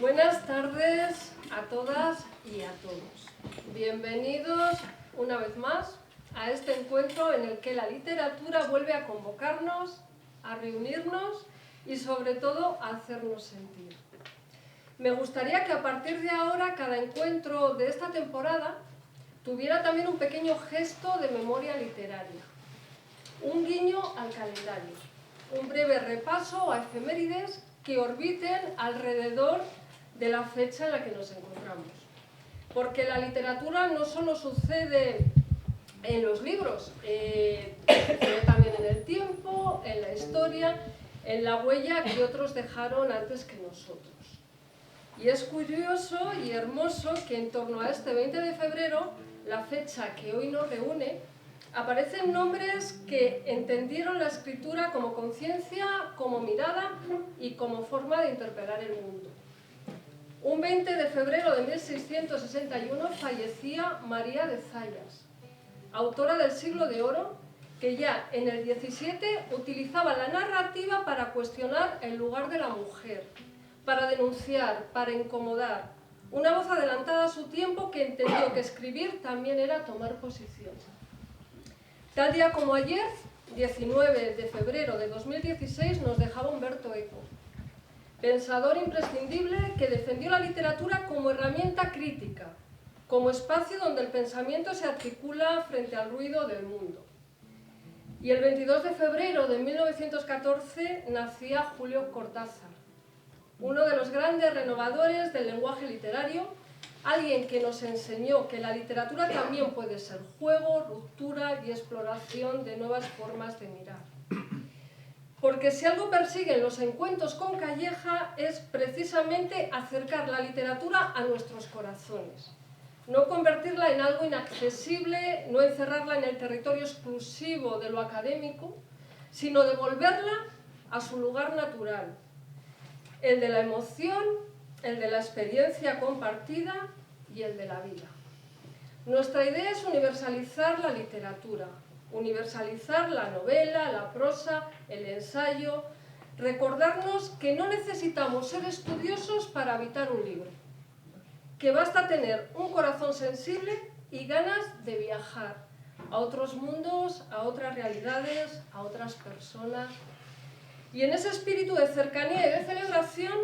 Buenas tardes a todas y a todos. Bienvenidos una vez más a este encuentro en el que la literatura vuelve a convocarnos, a reunirnos y sobre todo a hacernos sentir. Me gustaría que a partir de ahora cada encuentro de esta temporada tuviera también un pequeño gesto de memoria literaria, un guiño al calendario, un breve repaso a efemérides que orbiten alrededor de la fecha en la que nos encontramos. Porque la literatura no solo sucede en los libros, sucede también en el tiempo, en la historia, en la huella que otros dejaron antes que nosotros. Y es curioso y hermoso que en torno a este 20 de febrero, la fecha que hoy nos reúne, aparecen nombres que entendieron la escritura como conciencia, como mirada y como forma de interpelar el mundo. Un 20 de febrero de 1661 fallecía María de Zayas, autora del Siglo de Oro, que ya en el XVII utilizaba la narrativa para cuestionar el lugar de la mujer, para denunciar, para incomodar. Una voz adelantada a su tiempo que entendió que escribir también era tomar posición. Tal día como ayer, 19 de febrero de 2016, nos dejaba Umberto Eco, pensador imprescindible que defendió la literatura como herramienta crítica, como espacio donde el pensamiento se articula frente al ruido del mundo. Y el 22 de febrero de 1914 nacía Julio Cortázar, uno de los grandes renovadores del lenguaje literario, alguien que nos enseñó que la literatura también puede ser juego, ruptura y exploración de nuevas formas de mirar. Porque si algo persiguen los encuentros con Calleja es precisamente acercar la literatura a nuestros corazones. No convertirla en algo inaccesible, no encerrarla en el territorio exclusivo de lo académico, sino devolverla a su lugar natural, el de la emoción, el de la experiencia compartida y el de la vida. Nuestra idea es universalizar la literatura, universalizar la novela, la prosa, el ensayo, recordarnos que no necesitamos ser estudiosos para habitar un libro, que basta tener un corazón sensible y ganas de viajar a otros mundos, a otras realidades, a otras personas. Y en ese espíritu de cercanía y de celebración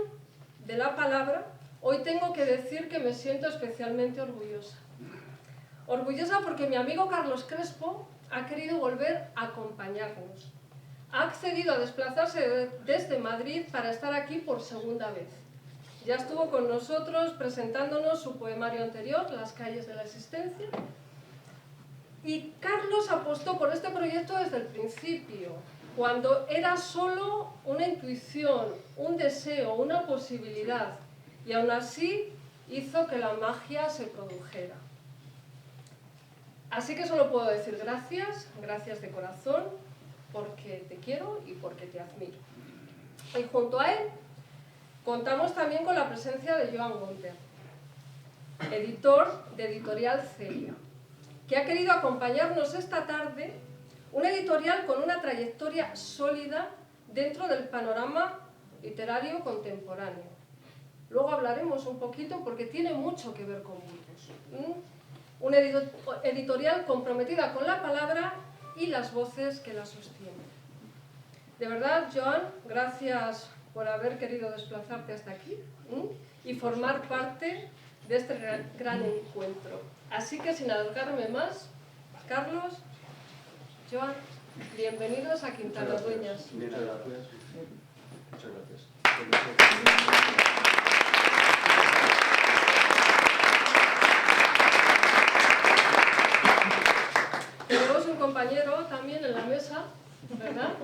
de la palabra, hoy tengo que decir que me siento especialmente orgullosa. Orgullosa porque mi amigo Carlos Crespo ha querido volver a acompañarnos. Ha accedido a desplazarse desde Madrid para estar aquí por segunda vez. Ya estuvo con nosotros presentándonos su poemario anterior, Las calles de la existencia. Y Carlos apostó por este proyecto desde el principio, cuando era solo una intuición, un deseo, una posibilidad. Y aún así hizo que la magia se produjera. Así que solo puedo decir gracias, gracias de corazón, porque te quiero y porque te admiro. Y junto a él contamos también con la presencia de Joan Gonter, editor de Editorial Celia, que ha querido acompañarnos esta tarde, una editorial con una trayectoria sólida dentro del panorama literario contemporáneo. Luego hablaremos un poquito porque tiene mucho que ver con Burgos. Una editorial comprometida con la palabra y las voces que la sostienen. De verdad, Joan, gracias por haber querido desplazarte hasta aquí y formar parte de este gran encuentro. Así que sin alargarme más, Carlos, Joan, bienvenidos a Quintana Dueñas. Muchas gracias. Muchas gracias. Tenemos un compañero también en la mesa, ¿verdad?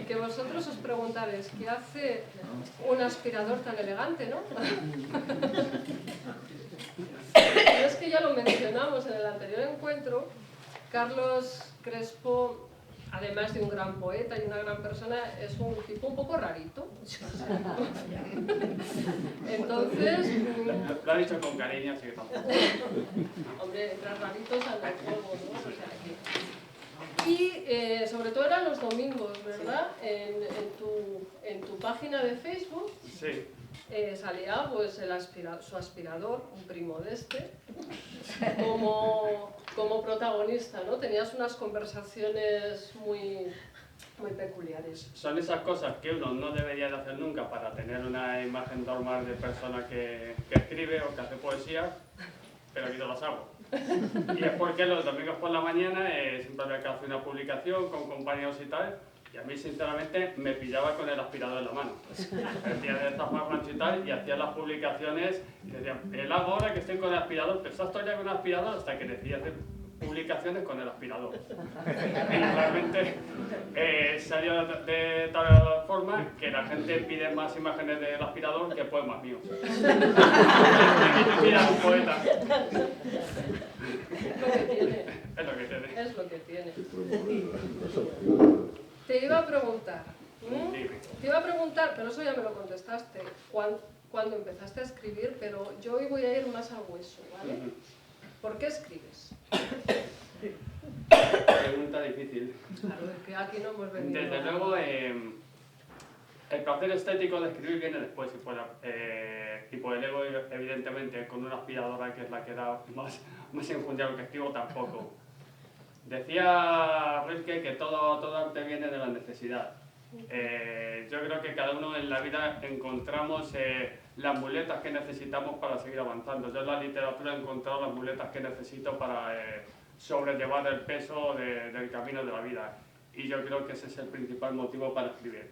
Que vosotros os preguntaréis, ¿qué hace un aspirador tan elegante, no? Y es que ya lo mencionamos en el anterior encuentro, Carlos Crespo, además de un gran poeta y una gran persona, es un tipo un poco rarito. Entonces... Lo ha dicho con cariño, así que tampoco. Hombre, entre raritos anda el juego, ¿no? O sea, y sobre todo eran los domingos, ¿verdad? En tu página de Facebook. Sí. salía pues su aspirador, un primo de este, como protagonista, ¿no? Tenías unas conversaciones muy peculiares. Son esas cosas que uno no debería de hacer nunca para tener una imagen normal de persona que escribe o que hace poesía, pero yo las hago. Y es porque los domingos por la mañana siempre había que hacer una publicación con compañeros y tal, y a mí sinceramente me pillaba con el aspirador en la mano. El día de estas marcas y tal, y hacía las publicaciones y decían, el hago ahora que estoy con el aspirador, pero estás todavía con el aspirador hasta que decidí hacer publicaciones con el aspirador. Y realmente salió de tal forma que la gente pide más imágenes del aspirador que poemas míos. Mira, un poeta. Lo que tiene. Es lo que tiene. Es lo que tiene. Te iba a preguntar, pero eso ya me lo contestaste, cuando empezaste a escribir, pero yo hoy voy a ir más al hueso, ¿vale? ¿Por qué escribes? Pregunta difícil. Claro, es que aquí no hemos venido. Desde luego, el placer estético de escribir viene después, y por el ego, evidentemente, con una aspiradora que es la que da más enjundia lo que escribo, tampoco. Decía Rilke que todo arte viene de la necesidad. Yo creo que cada uno en la vida encontramos las muletas que necesitamos para seguir avanzando. Yo en la literatura he encontrado las muletas que necesito para sobrellevar el peso del camino de la vida. Y yo creo que ese es el principal motivo para escribir.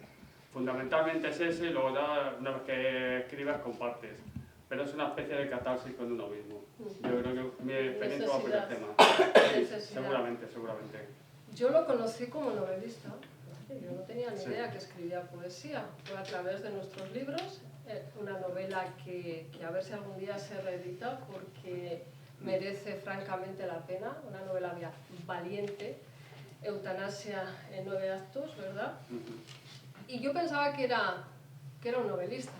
Fundamentalmente es ese, y luego ya una vez que escribas compartes. Pero es una especie de catarsis con uno mismo. Yo creo que mi experiencia va por el tema. Seguramente. Yo lo conocí como novelista. Yo no tenía ni idea que escribía poesía. Fue a través de nuestros libros, una novela que a ver si algún día se reedita porque merece francamente la pena. Una novela valiente, Eutanasia en 9 actos, ¿verdad? Y yo pensaba que era un novelista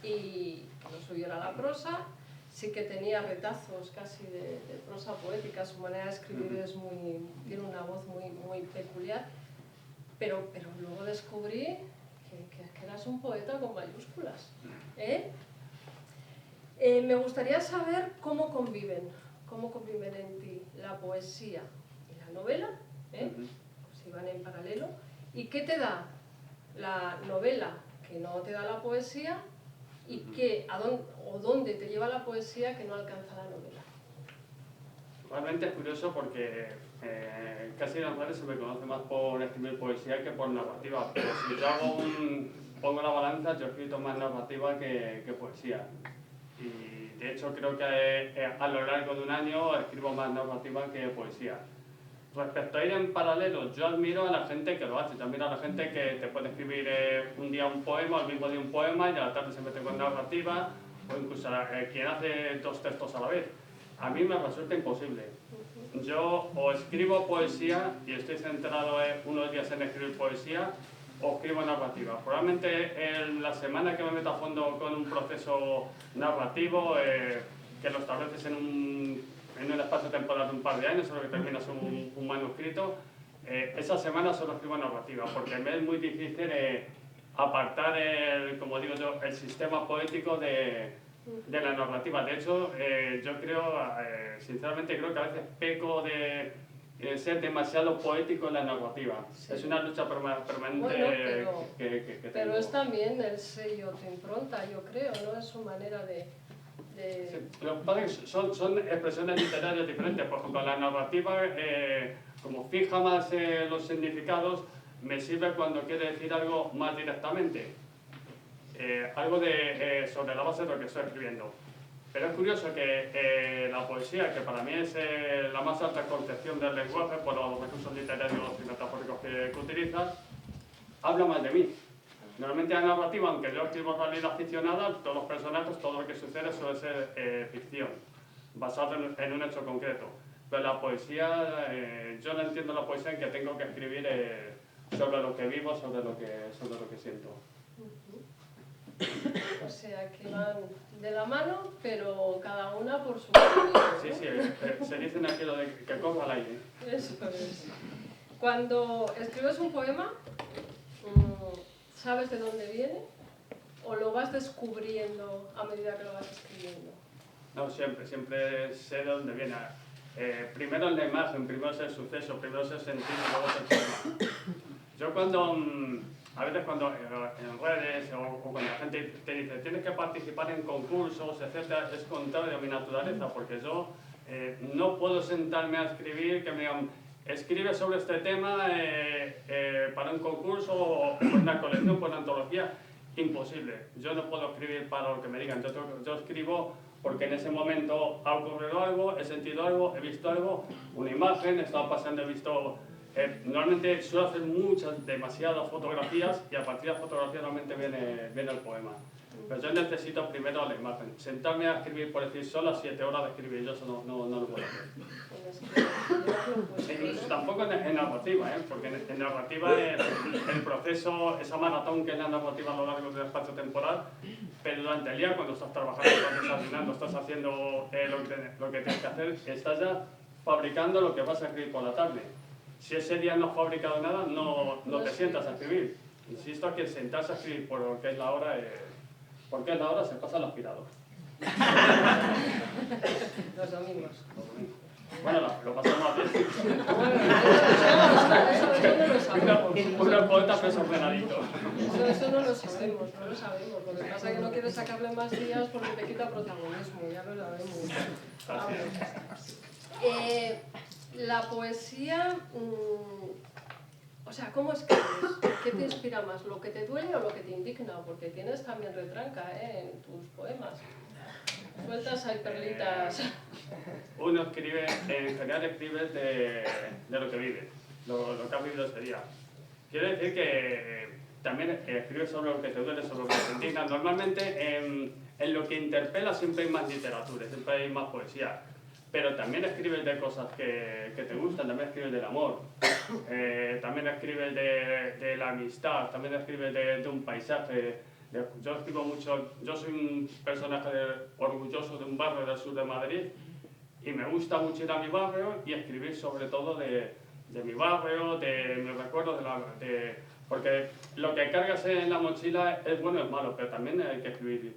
y que no subiera la prosa. Sí que tenía retazos casi de prosa poética, su manera de escribir tiene una voz muy peculiar, pero luego descubrí que eras un poeta con mayúsculas. Me gustaría saber cómo conviven en ti la poesía y la novela, si van en paralelo, y qué te da la novela que no te da la poesía, y dónde te lleva la poesía que no alcanza la novela. Realmente es curioso porque casi en las redes se me conoce más por escribir poesía que por narrativa, pero si yo pongo la balanza, yo he escrito más narrativa que poesía. Y de hecho creo que a lo largo de un año escribo más narrativa que poesía. Respecto a ir en paralelo, yo admiro a la gente que lo hace. Yo admiro a la gente que te puede escribir un día un poema, al mismo día un poema, y a la tarde se mete con narrativa, o incluso quien hace 2 textos a la vez. A mí me resulta imposible. Yo o escribo poesía y estoy centrado unos días en escribir poesía, o escribo narrativa. Probablemente en la semana que me meto a fondo con un proceso narrativo, que lo estableces en un espacio temporal de un par de años, solo que terminas un manuscrito, esa semana solo escribo narrativa, porque me es muy difícil apartar, como digo yo, el sistema poético de la narrativa. De hecho, yo creo, sinceramente creo que a veces peco de ser demasiado poético en la narrativa. Sí. Es una lucha permanente que tengo. Pero es también el sello, tu impronta, yo creo, ¿no? Es su manera de... Sí, lo que pasa es que son expresiones literarias diferentes. Por ejemplo, la narrativa, como fija más los significados, me sirve cuando quiere decir algo más directamente. Algo sobre la base de lo que estoy escribiendo. Pero es curioso que la poesía, que para mí es la más alta concepción del lenguaje, por los recursos literarios y metafóricos que utilizas, habla más de mí. Normalmente la narrativa, aunque yo escribo realidad ficcionada, todos los personajes, todo lo que sucede suele ser ficción, basado en un hecho concreto. Pero la poesía, yo no entiendo la poesía en que tengo que escribir sobre lo que vivo, sobre lo que siento. O sea, que van de la mano, pero cada una por su camino, ¿no? Sí, se dicen aquí lo de que corra al aire. Eso es. Cuando escribes un poema, ¿sabes de dónde viene? o lo vas descubriendo a medida que lo vas escribiendo? No, siempre sé de dónde viene. Primero es la imagen, primero es el suceso, primero es el sentido, luego es el tema. Yo a veces cuando en redes o cuando la gente te dice tienes que participar en concursos, etcétera, es contrario a mi naturaleza, porque yo no puedo sentarme a escribir, que me digan, escribe sobre este tema para un concurso o por una colección, por una antología. Imposible. Yo no puedo escribir para lo que me digan. Yo escribo porque en ese momento ha ocurrido algo, he sentido algo, he visto algo, una imagen, he estado pasando, he visto... normalmente suelo hacer demasiadas fotografías y a partir de las fotografías normalmente viene el poema. Pero yo necesito primero la imagen. Sentarme a escribir, por decir, son las 7 horas de escribir, yo eso no lo puedo hacer. Incluso tampoco en narrativa, porque en narrativa el proceso, esa maratón que es la narrativa a lo largo del espacio temporal, pero durante el día cuando estás trabajando, estás desayunando, estás haciendo lo que tienes que hacer, estás ya fabricando lo que vas a escribir por la tarde. Si ese día no has fabricado nada, no te sientas a escribir. Insisto que sentarse a escribir por lo que es la hora, porque es la hora se pasa el aspirador. Los domingos. Bueno, lo pasamos bien. Eso no lo sabemos. Un poeta desordenadito. Eso no lo sabemos. Lo que pasa es que no quieres sacarle más días porque te quita protagonismo, ya lo sabemos. La poesía, o sea, ¿cómo escribes? ¿Qué te inspira más? ¿Lo que te duele o lo que te indigna? Porque tienes también retranca en tus poemas. Sueltas ahí perlitas. Uno escribe, en general escribes de lo que vive, lo que has vivido ese día. Quiero decir que también escribes sobre lo que te duele, sobre lo que te indigna. Normalmente en lo que interpela siempre hay más literatura, siempre hay más poesía. Pero también escribes de cosas que te gustan, también escribes del amor, también escribes de la amistad, también escribes de un paisaje. Yo escribo mucho, yo soy un personaje orgulloso de un barrio del sur de Madrid y me gusta mucho ir a mi barrio y escribir sobre todo de mi barrio, de mis recuerdos, porque lo que cargas en la mochila es bueno o es malo, pero también hay que escribir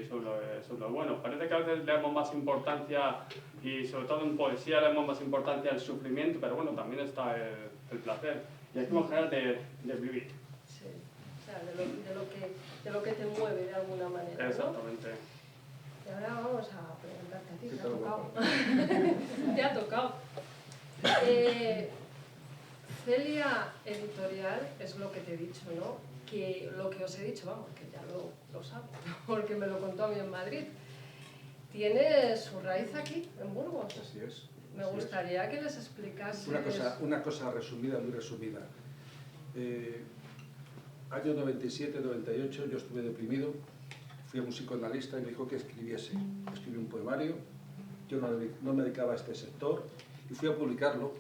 sobre lo bueno. Parece que a veces le damos más importancia, y sobre todo en poesía le damos más importancia al sufrimiento, pero bueno, también está el placer. Y es como general de vivir. Sí, o sea, de lo que te mueve de alguna manera, ¿no? Exactamente. Y ahora vamos a preguntarte a ti, ¿te ha tocado? Te ha tocado. Celia Editorial es lo que te he dicho, ¿no? Que lo que os he dicho, vamos, que ya lo sabe, porque me lo contó a mí en Madrid. Tiene su raíz aquí, en Burgos. Así es. Me gustaría que les explicases... Una cosa resumida, muy resumida. Año 97-98 yo estuve deprimido, fui a un psicoanalista y me dijo que escribiese. Escribí un poemario, yo no me dedicaba a este sector y fui a publicarlo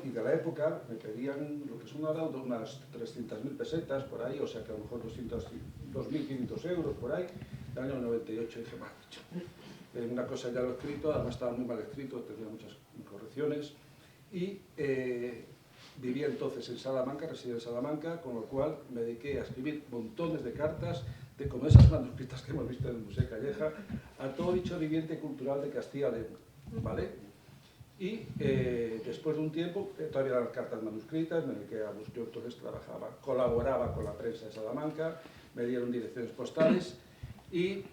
y de la época me pedían lo que son ahora unas 300.000 pesetas por ahí, o sea que a lo mejor 2.500 euros por ahí. En el año 98 dije, mal dicho. Una cosa ya lo he escrito, además estaba muy mal escrito, tenía muchas incorrecciones y vivía entonces en Salamanca, residía en Salamanca, con lo cual me dediqué a escribir montones de cartas, como esas manuscritas que hemos visto en el Museo Calleja, a todo dicho viviente cultural de Castilla y León, ¿vale? Y después de un tiempo, todavía eran cartas manuscritas, me dediqué a yo entonces colaboraba con la prensa de Salamanca, me dieron direcciones postales y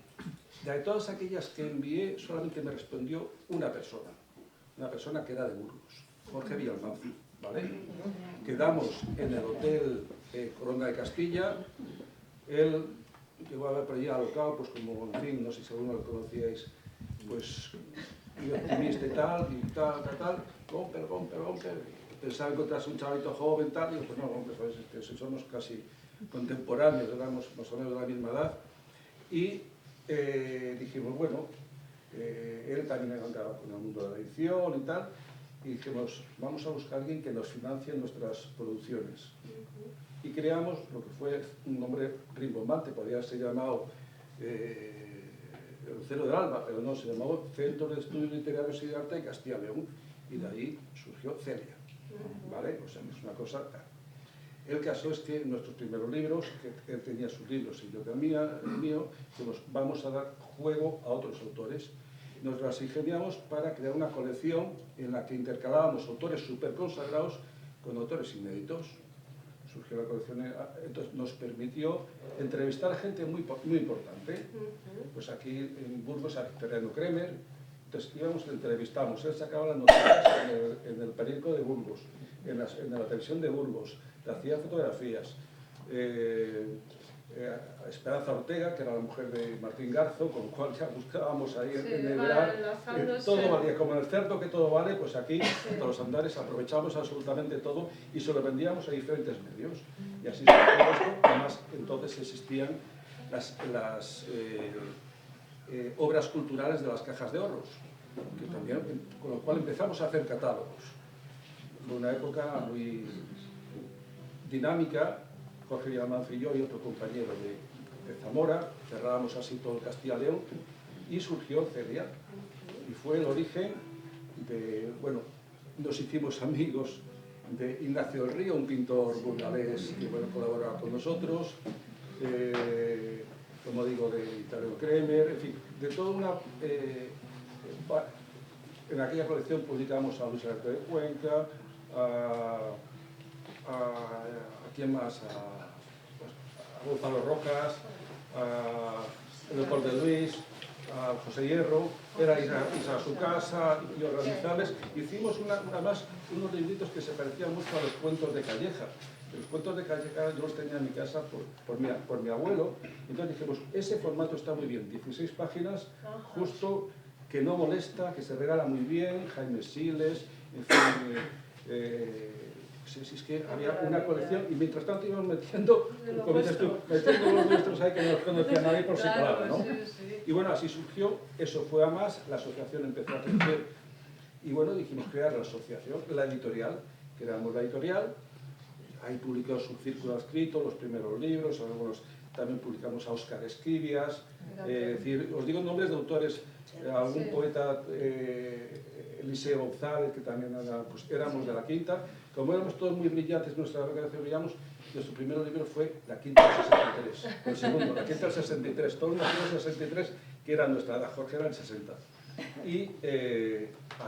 de todas aquellas que envié solamente me respondió una persona que era de Burgos, Jorge Villalmanza, ¿vale? Quedamos en el Hotel Corona de Castilla, él llegó a ver por allí alocado, pues como, en fin, no sé si alguno lo conocíais, pues muy optimista y tal, romper, pensaba encontrarse un chavalito joven, tal, y yo, pues no, hombre, ¿sabes? Es que somos casi contemporáneos, éramos más o menos de la misma edad, y dijimos, bueno, él también ha andado con el mundo de la edición y tal, y dijimos, vamos a buscar a alguien que nos financie nuestras producciones. Y creamos lo que fue un nombre rimbombante, podría ser llamado el Lucero del Alba, pero no, se llamaba Centro de Estudios Literarios y de Arte de Castilla y León, y de ahí surgió Celia, ¿vale? O sea, es una cosa... El caso es que nuestros primeros libros, que él tenía sus libros y yo tenía el mío, dijimos, vamos a dar juego a otros autores. Nos las ingeniamos para crear una colección en la que intercalábamos autores súper consagrados con autores inéditos. Surgió la colección, entonces nos permitió entrevistar a gente muy importante. Pues aquí en Burgos a Victoriano Kremer, entonces íbamos y entrevistamos, él sacaba las noticias en el periódico de Burgos, en la televisión de Burgos, hacía fotografías. Esperanza Ortega, que era la mujer de Martín Garzo, con lo cual ya buscábamos ahí en el verano. Todo valía, como en el cerdo que todo vale, pues aquí, todos los andares, aprovechamos absolutamente todo y se lo vendíamos a diferentes medios. Y así se hizo esto. Además, entonces existían las obras culturales de las cajas de ahorros, que también, con lo cual empezamos a hacer catálogos. Fue una época muy dinámica. Jorge Villamanzo y yo y otro compañero de Zamora, cerrábamos así todo el Castilla y León y surgió Celia. Y fue el origen de, bueno, nos hicimos amigos de Ignacio del Río, un pintor burgalés que bueno, colaboraba con nosotros, como digo, de Victoriano Kremer, en fin, de toda una... en aquella colección publicamos a Luis Alberto de Cuenca, ¿a quién más? A Gonzalo Rojas, a Leopoldo Luis, a José Hierro, era ir a su casa y organizarles. Hicimos además unos libritos que se parecían mucho a los cuentos de Calleja. Los cuentos de Calleja yo los tenía en mi casa por mi abuelo. Entonces dijimos, ese formato está muy bien, 16 páginas, justo, que no molesta, que se regala muy bien, Jaime Siles, en fin... Sí, es que había una colección y mientras tanto íbamos metiendo, como dices tú, metiendo los nuestros ahí que no los conocía nadie por separado, ¿no? Y bueno, así surgió, eso fue a más, la asociación empezó a crecer y bueno, dijimos crear la asociación, la editorial, creamos la editorial, ahí publicó Subcírculo Escrito, los primeros libros, algunos también publicamos a Óscar Escribias, es decir, os digo nombres de autores, algún poeta, Eliseo González, que también era, pues, éramos de la Quinta. Como éramos todos muy brillantes, nuestra organización brillamos, nuestro primer libro fue La Quinta del 63, el segundo, La Quinta del 63, todos nacimos en el 63, que era nuestra edad, Jorge era en el 60. Y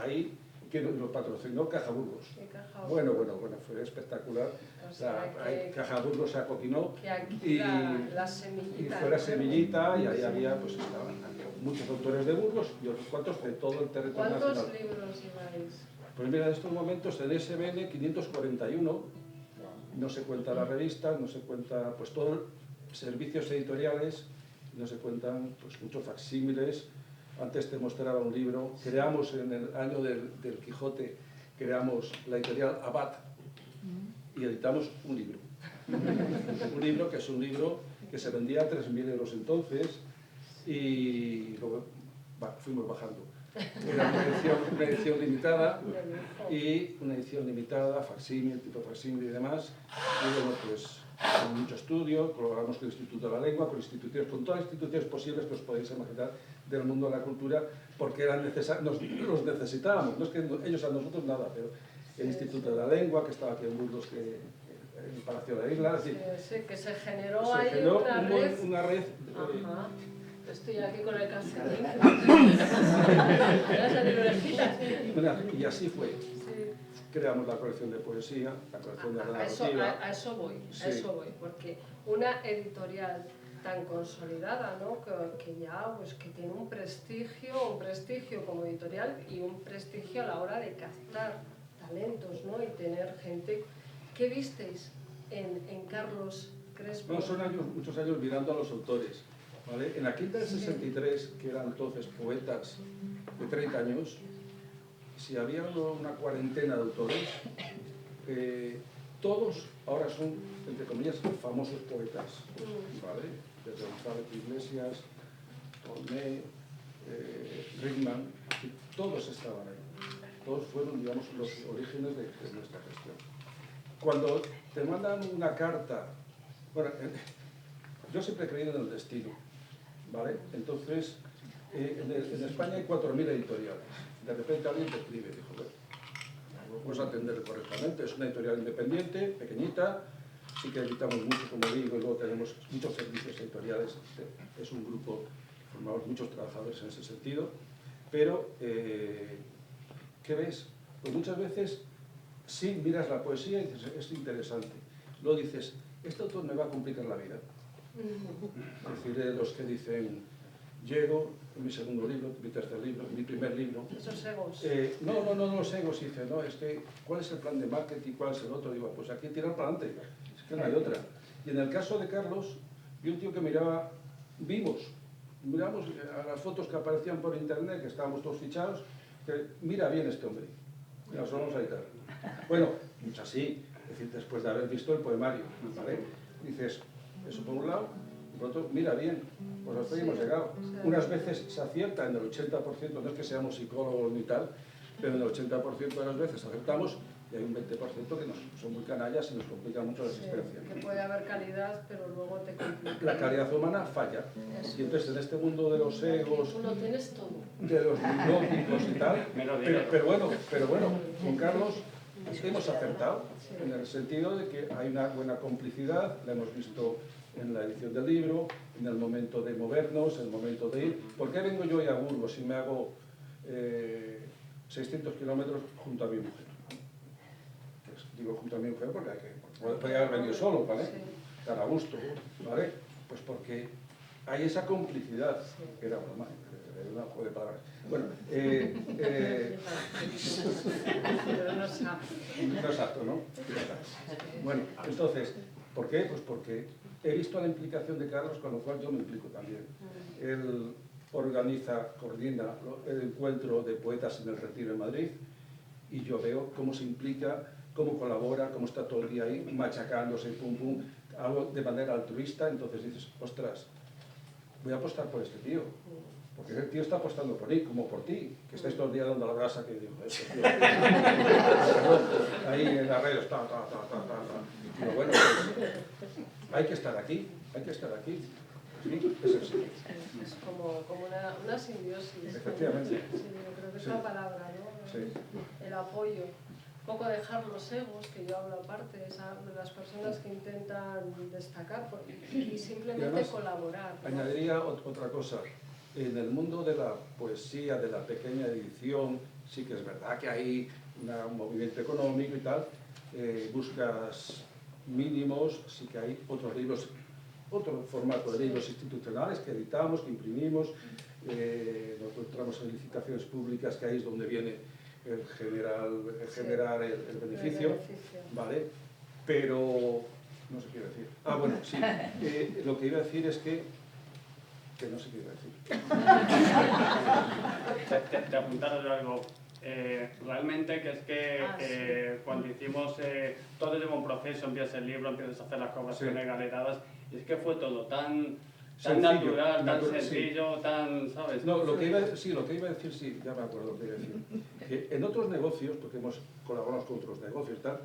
ahí, que lo patrocinó Caja Burgos. Bueno, fue espectacular. O sea, Caja Burgos se acoquinó y la semillita. Y fue la semillita y ahí había, pues estaban muchos autores de Burgos y otros cuantos de todo el territorio nacional. ¿Cuántos libros lleváis? Pues mira, en estos momentos el SBN 541, no se cuenta la revista, no se cuenta pues todos servicios editoriales, no se cuentan pues muchos facsímiles. Antes te mostraba un libro, creamos en el año del Quijote, creamos la editorial Abad y editamos un libro. Un libro que es un libro que se vendía a 3.000 euros entonces y luego fuimos bajando. Era una edición limitada y una edición limitada, facsímil, tipo facsímil y demás. Y bueno, pues con mucho estudio, colaboramos con el Instituto de la Lengua, con todas las instituciones posibles que os podéis imaginar del mundo de la cultura, porque eran los necesitábamos, no es que ellos a nosotros nada, pero el Instituto de la Lengua, que estaba aquí en Burgos, en el Palacio de la Isla. Sí, que se generó ahí una red. Ajá. Estoy aquí con el caserín. Y así fue. Sí. Creamos la colección de poesía, la colección de narrativa. A eso voy, porque una editorial tan consolidada, ¿no? que ya pues, que tiene un prestigio como editorial y un prestigio a la hora de captar talentos, ¿no? Y tener gente. ¿Qué visteis en Carlos Crespo? No, son muchos años mirando a los autores. ¿Vale? En la Quinta del 63, que eran entonces poetas de 30 años, si había una cuarentena de autores, todos ahora son, entre comillas, famosos poetas. ¿Vale? Desde González Iglesias, Torné, Rickman, todos estaban ahí. Todos fueron, digamos, los orígenes de nuestra gestión. Cuando te mandan una carta, bueno, yo siempre he creído en el destino. ¿Vale? Entonces, en España hay 4.000 editoriales. De repente alguien te escribe, dijo, bueno, vamos a atender correctamente. Es una editorial independiente, pequeñita, sí que editamos mucho, como digo, y luego tenemos muchos servicios editoriales. Es un grupo, formamos muchos trabajadores en ese sentido, pero ¿qué ves? Pues muchas veces sí miras la poesía y dices, es interesante. Luego dices, este autor me va a complicar la vida. Es decir, los que dicen, llego, en mi segundo libro, mi tercer libro, mi primer libro. Esos egos. No los egos, dice, no, es que, ¿cuál es el plan de marketing? ¿Cuál es el otro? Digo, pues aquí tirar para adelante, es que no hay otra. Y en el caso de Carlos, vi un tío que miramos a las fotos que aparecían por internet, que estábamos todos fichados, que mira bien este hombre, nos vamos a editar. Bueno, mucho así, es decir, después de haber visto el poemario, ¿vale? Dices, eso por un lado, y por otro, mira bien, pues hasta ahí hemos llegado. Unas veces se acierta en el 80%, no es que seamos psicólogos ni tal, pero en el 80% de las veces acertamos y hay un 20% que son muy canallas y nos complican mucho la existencia. Que puede haber calidad, pero luego te complica. La calidad humana falla. Eso. Y entonces en este mundo de los egos, Tú lo tienes todo. de los biblióticos y tal, pero bueno, con Carlos hemos acertado, en el sentido de que hay una buena complicidad, la hemos visto en la edición del libro, en el momento de movernos, en el momento de ir. ¿Por qué vengo yo hoy a Burgos y me hago 600 kilómetros junto a mi mujer? Pues digo junto a mi mujer porque podría haber venido solo, ¿vale? Estar a gusto, ¿vale? Pues porque hay esa complicidad, que era broma, era una juego de palabras. Bueno, No es no es apto, ¿no? Bueno, entonces, ¿por qué? Pues porque he visto la implicación de Carlos, con lo cual yo me implico también. Él coordina el encuentro de poetas en el Retiro en Madrid, y yo veo cómo se implica, cómo colabora, cómo está todo el día ahí, machacándose, pum, pum, algo de manera altruista. Entonces dices, ostras, voy a apostar por este tío. Porque el tío está apostando por mí, como por ti, que estáis todo el día dando la brasa, que digo, este tío. Ahí en las redes, Digo, bueno, pues, hay que estar aquí, hay que estar aquí. Sí, es así. Es como una simbiosis. Efectivamente. Sí, yo creo que es Sí. la palabra, ¿no? Sí. El apoyo. Un poco dejar los egos, que yo hablo aparte, de las personas que intentan destacar y simplemente Y además, colaborar, ¿no? Añadiría otra cosa. En el mundo de la poesía, de la pequeña edición, sí que es verdad que hay un movimiento económico y tal, buscas mínimos, sí que hay otros libros, otro formato de libros institucionales que editamos, que imprimimos, nosotros entramos en licitaciones públicas, que ahí es donde viene el generar el beneficio, ¿vale? Pero, no sé qué iba a decir. Ah, bueno, sí, lo que iba a decir es que no sé qué iba a decir. Te apuntaron algo. Realmente que es que cuando hicimos, todo lleva un proceso, empiezas el libro, empiezas a hacer las correcciones galeradas, y es que fue todo tan natural, tan sencillo, sí. Tan, ¿sabes? No, lo que iba a decir, sí, ya me acuerdo lo que iba a decir. Que en otros negocios, porque hemos colaborado con otros negocios y tal,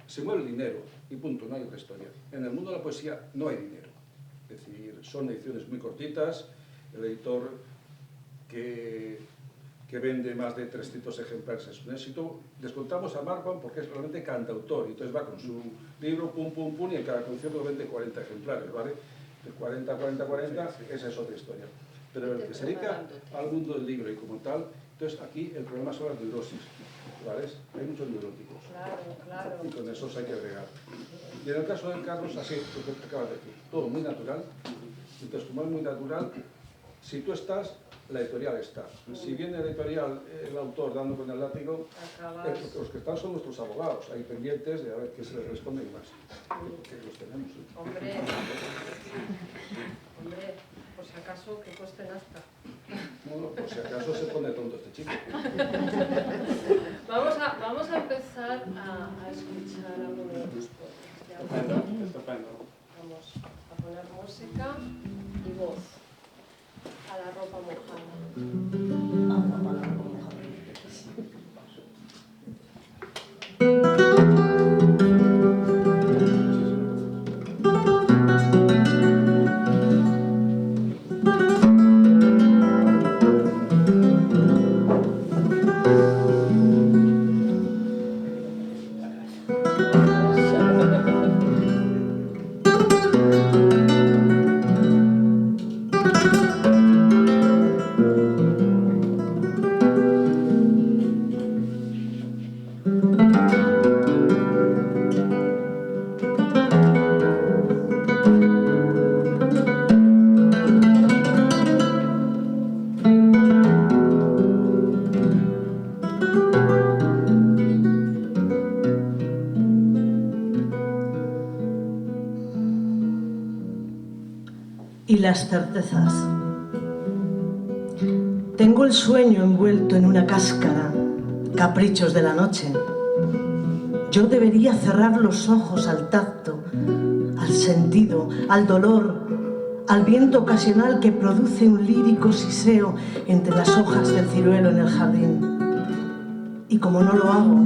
se mueve el dinero y punto, no hay otra historia. En el mundo de la poesía no hay dinero. Es decir, son ediciones muy cortitas, el editor que vende más de 300 ejemplares es un éxito. Descontamos a Marwan porque es realmente cantautor, y entonces va con su libro, pum, pum, pum, y en cada concierto vende 40 ejemplares, ¿vale? De 40, 40, 40, sí. Esa es otra historia. Pero el que se dedica al mundo del libro y como tal, entonces aquí el problema son las neurosis, ¿vale? Hay muchos neuróticos. Claro. Y con esos hay que agregar. Y en el caso de Carlos, así, lo que te acabas de decir, todo muy natural. Entonces, como es muy natural, si tú estás, la editorial está. Si viene la editorial, el autor dando con el látigo, los que están son nuestros abogados, hay pendientes de a ver qué se les responde y más. Que los tenemos. Hombre, por si acaso que cuesten hasta. Bueno, por si acaso se pone tonto este chico. Vamos a empezar a escuchar algunos de los poemas. ¿De acuerdo? Estupendo. Vamos a poner música y voz a la ropa mojada. las certezas. Tengo el sueño envuelto en una cáscara, caprichos de la noche. Yo debería cerrar los ojos al tacto, al sentido, al dolor, al viento ocasional que produce un lírico siseo entre las hojas del ciruelo en el jardín. Y como no lo hago,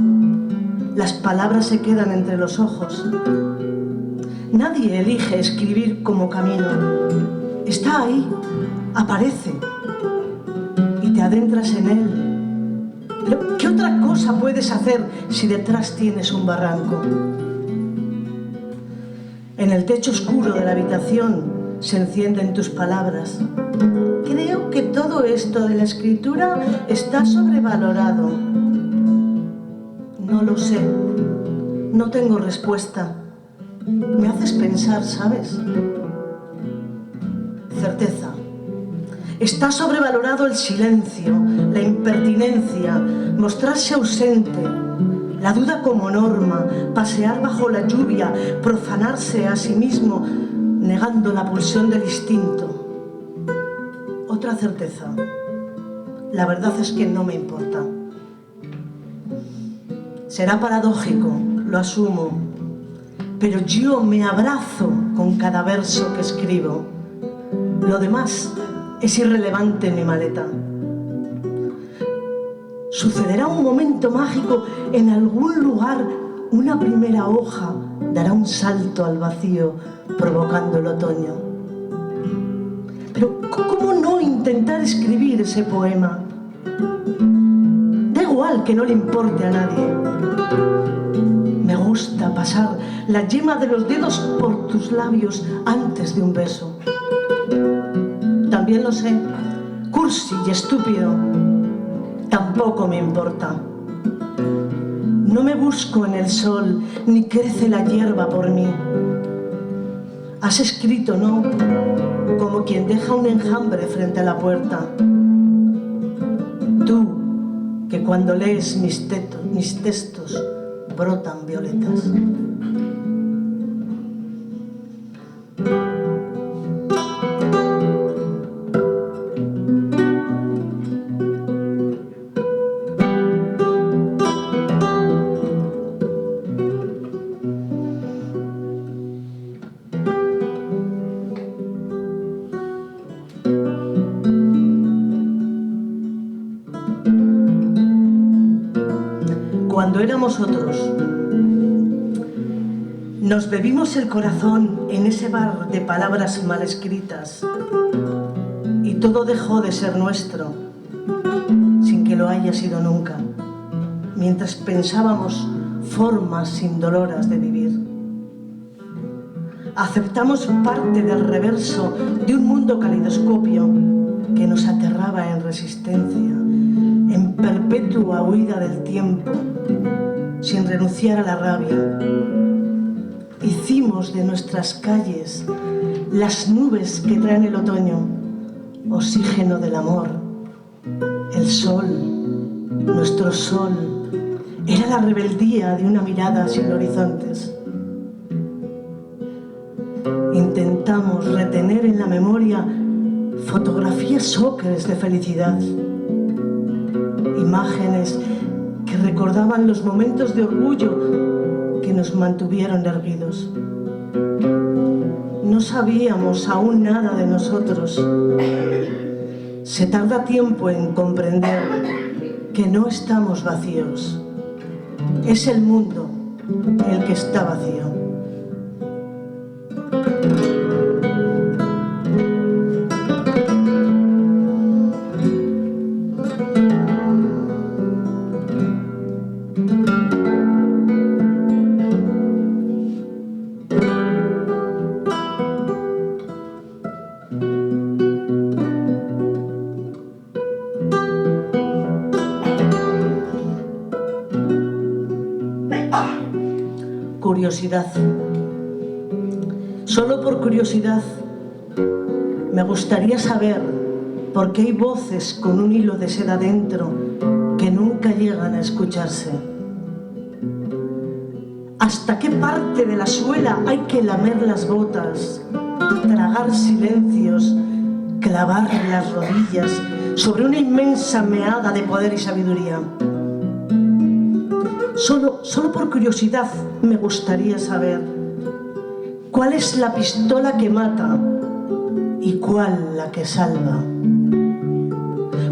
las palabras se quedan entre los ojos. Nadie elige escribir como camino. Está ahí, aparece, y te adentras en él. Pero, ¿qué otra cosa puedes hacer si detrás tienes un barranco? En el techo oscuro de la habitación se encienden tus palabras. Creo que todo esto de la escritura está sobrevalorado. No lo sé. No tengo respuesta. Me haces pensar, ¿sabes? Certeza. Está sobrevalorado el silencio, la impertinencia, mostrarse ausente, la duda como norma, pasear bajo la lluvia, profanarse a sí mismo, negando la pulsión del instinto. Otra certeza. La verdad es que no me importa. Será paradójico, lo asumo, pero yo me abrazo con cada verso que escribo. Lo demás es irrelevante en mi maleta. Sucederá un momento mágico en algún lugar, una primera hoja dará un salto al vacío, provocando el otoño. Pero ¿cómo no intentar escribir ese poema? Da igual que no le importe a nadie. Me gusta pasar la yema de los dedos por tus labios antes de un beso. También lo sé, cursi y estúpido, tampoco me importa. No me busco en el sol, ni crece la hierba por mí. Has escrito, ¿no? Como quien deja un enjambre frente a la puerta. Tú, que cuando lees mis textos, brotan violetas. Cuando éramos otros, nos bebimos el corazón en ese bar de palabras mal escritas y todo dejó de ser nuestro, sin que lo haya sido nunca, mientras pensábamos formas indoloras de vivir. Aceptamos parte del reverso de un mundo calidoscopio que nos aterraba en resistencia, en perpetua huida del tiempo, sin renunciar a la rabia. Hicimos de nuestras calles las nubes que traen el otoño, oxígeno del amor. El sol, nuestro sol, era la rebeldía de una mirada sin horizontes. Intentamos retener en la memoria fotografías ocres de felicidad, imágenes que recordaban los momentos de orgullo que nos mantuvieron erguidos. No sabíamos aún nada de nosotros. Se tarda tiempo en comprender que no estamos vacíos. Es el mundo el que está vacío. Curiosidad. Solo por curiosidad, me gustaría saber por qué hay voces con un hilo de seda dentro que nunca llegan a escucharse. ¿Hasta qué parte de la suela hay que lamer las botas tragar silencios, clavar las rodillas sobre una inmensa meada de poder y sabiduría. Solo por curiosidad me gustaría saber cuál es la pistola que mata y cuál la que salva.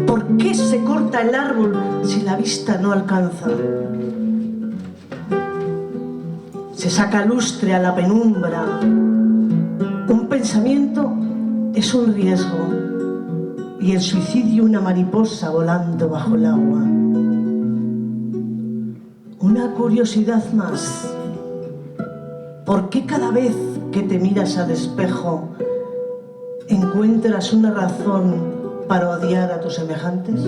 ¿Por qué se corta el árbol si la vista no alcanza? Se saca lustre a la penumbra. Un pensamiento es un riesgo y el suicidio una mariposa volando bajo el agua. Una curiosidad más. ¿Por qué cada vez que te miras al espejo encuentras una razón para odiar a tus semejantes?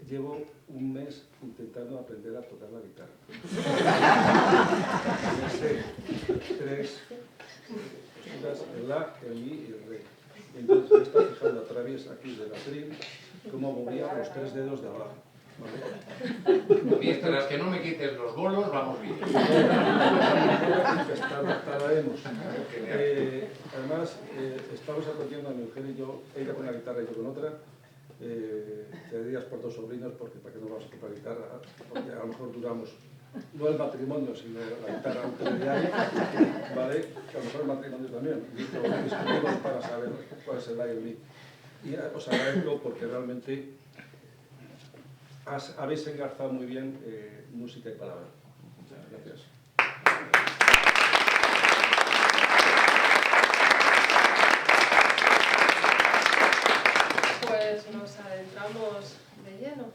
Llevo un mes intentando aprender a tocar la guitarra. Me sé 3 posturas, el la, el mi y el re. Entonces me está fijando a través aquí del atril cómo movía los 3 dedos de abajo. ¿Vale? Mientras que no me quites los bolos, vamos bien. Además, estamos aprendiendo a mi mujer y yo, ella con una guitarra y yo con otra. Te dirías por 2 sobrinos, porque para qué no vamos a comprar guitarra, porque a lo mejor duramos, no el matrimonio, sino la guitarra autodiaria, ¿vale? Que a lo mejor el matrimonio también, y lo discutimos para saber cuál es el la y el mi. Y os agradezco porque realmente habéis engarzado muy bien música y palabra. Muchas gracias. Pues nos adentramos de lleno.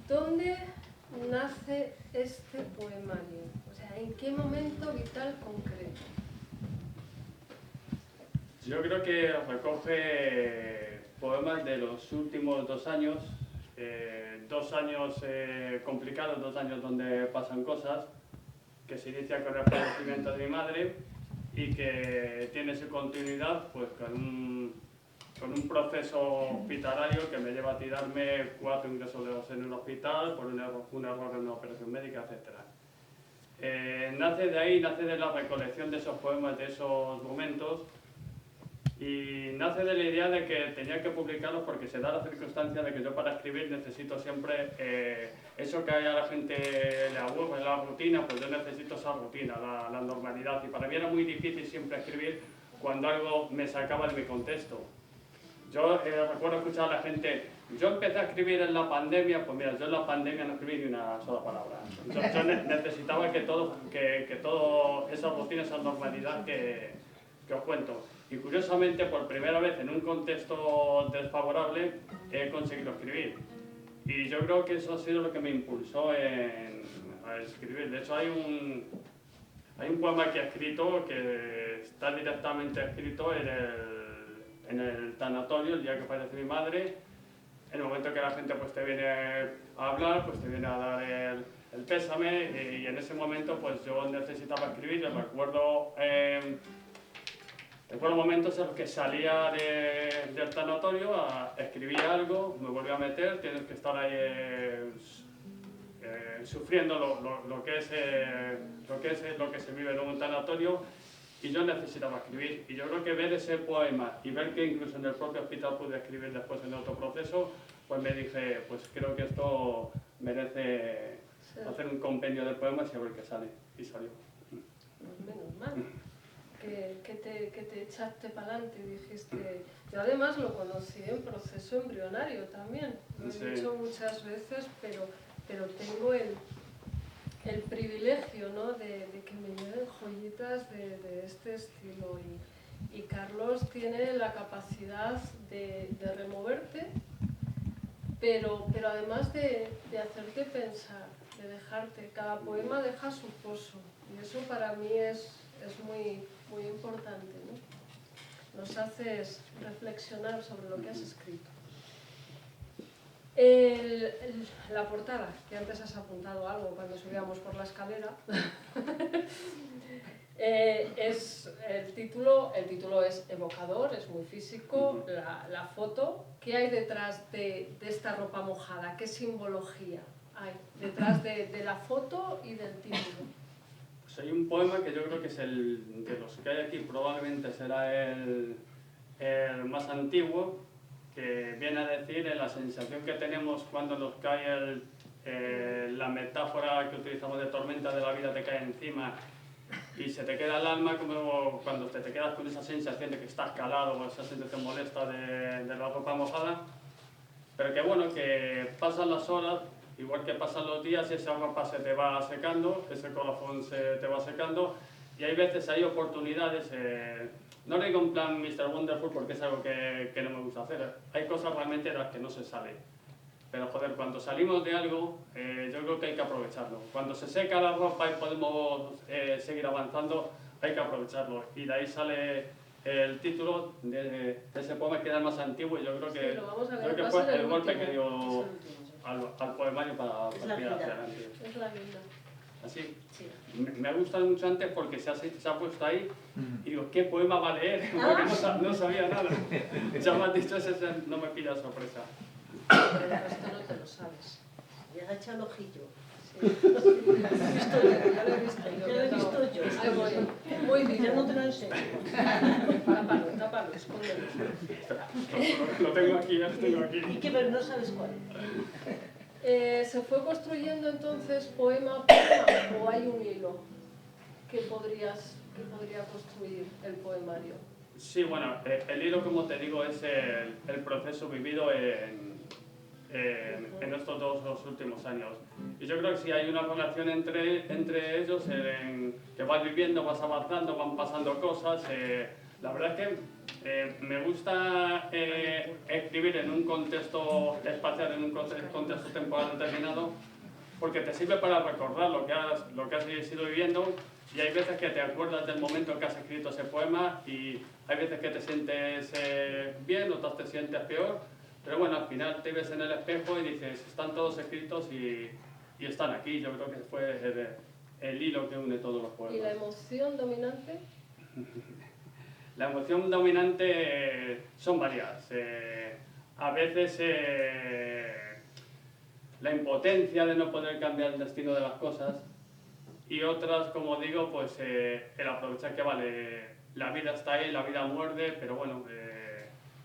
¿Dónde nace este poemario? O sea, ¿en qué momento vital concreto? Yo creo que recoge poemas de los últimos 2 años, 2 años complicados, 2 años donde pasan cosas, que se inicia con el fallecimiento de mi madre y que tiene su continuidad pues con un proceso hospitalario que me lleva a tirarme 4 ingresos en un hospital por un error en una operación médica, etc. Nace de ahí, nace de la recolección de esos poemas, de esos momentos, y nace de la idea de que tenía que publicarlos porque se da la circunstancia de que yo para escribir necesito siempre eso que a la gente le aburre, la rutina, pues yo necesito esa rutina, la normalidad, y para mí era muy difícil siempre escribir cuando algo me sacaba de mi contexto. Yo recuerdo escuchar a la gente, yo empecé a escribir en la pandemia, pues mira, yo en la pandemia no escribí ni una sola palabra. Yo necesitaba que todo esa rutina, esa normalidad que os cuento. Y curiosamente, por primera vez en un contexto desfavorable, he conseguido escribir. Y yo creo que eso ha sido lo que me impulsó a escribir. De hecho, hay un poema que he escrito, que está directamente escrito en el tanatorio, el día que falleció mi madre. En el momento que la gente pues, te viene a hablar, pues te viene a dar el pésame, y en ese momento pues, yo necesitaba escribir. Recuerdo momentos en los que salía del tanatorio, escribía algo, me volvía a meter, tienes que estar ahí sufriendo lo que se vive en un tanatorio, y yo necesitaba escribir. Y yo creo que ver ese poema y ver que incluso en el propio hospital pude escribir después en otro proceso, pues me dije, pues creo que esto merece hacer un compendio de poemas y a ver qué sale. Y salió. Pues menos mal. que te echaste para adelante y dijiste... Yo además lo conocí en proceso embrionario también, lo he dicho muchas veces, pero tengo el privilegio, ¿no?, de que me lleguen joyitas de este estilo y Carlos tiene la capacidad de removerte, pero además de hacerte pensar, de dejarte. Cada poema deja su pozo y eso para mí es muy, muy importante, ¿no? Nos haces reflexionar sobre lo que has escrito. La portada, que antes has apuntado algo cuando subíamos por la escalera, el título es evocador, es muy físico, la foto. ¿Qué hay detrás de esta ropa mojada? ¿Qué simbología hay detrás de la foto y del título? Pues hay un poema que yo creo que es el de los que hay aquí, probablemente será el más antiguo, que viene a decir la sensación que tenemos cuando nos cae la metáfora que utilizamos de tormenta de la vida te cae encima y se te queda el alma, como cuando te quedas con esa sensación de que estás calado o esa sensación molesta de la ropa mojada, pero que bueno, que pasan las horas, igual que pasan los días y esa ropa se te va secando, ese corazón se te va secando y hay veces, hay oportunidades, no le digo en plan Mr. Wonderful porque es algo que no me gusta hacer, hay cosas realmente de las que no se sale. Pero joder, cuando salimos de algo, yo creo que hay que aprovecharlo. Cuando se seca la ropa y podemos seguir avanzando, hay que aprovecharlo. Y de ahí sale el título de ese poema, que era el más antiguo, y yo creo que, creo que fue el golpe que dio al poemario para tirar hacia adelante. Es la vida. ¿Así? Sí. Me ha gustado mucho antes porque se ha puesto ahí y digo, ¿qué poema va a leer? Porque no sabía nada. Ya me has dicho, ese no me pilla sorpresa. Pero esto no te lo sabes. Y agacha el ojillo. Sí. Ya lo he visto yo. Ya lo he visto yo. Ahí voy. Muy bien. Ya no te lo enseño. Tápalo, escóndelo. Lo tengo aquí, ya lo tengo aquí. Y que pero no sabes cuál. ¿Se fue construyendo entonces poema a poema o hay un hilo que podría construir el poemario? Sí, bueno, el hilo, como te digo, es el proceso vivido en estos dos últimos años. Y yo creo que sí hay una relación entre ellos, que vas viviendo, vas avanzando, van pasando cosas. La verdad es que me gusta escribir en un contexto espacial, en un contexto temporal determinado, porque te sirve para recordar lo que has ido viviendo. Y hay veces que te acuerdas del momento en que has escrito ese poema y hay veces que te sientes bien, otras te sientes peor, pero bueno, al final te ves en el espejo y dices, están todos escritos y están aquí. Yo creo que fue el hilo que une todos los poemas. ¿Y la emoción dominante? La emoción dominante son varias. A veces la impotencia de no poder cambiar el destino de las cosas. Y otras, como digo, pues el aprovechar que vale, la vida está ahí, la vida muerde, pero bueno,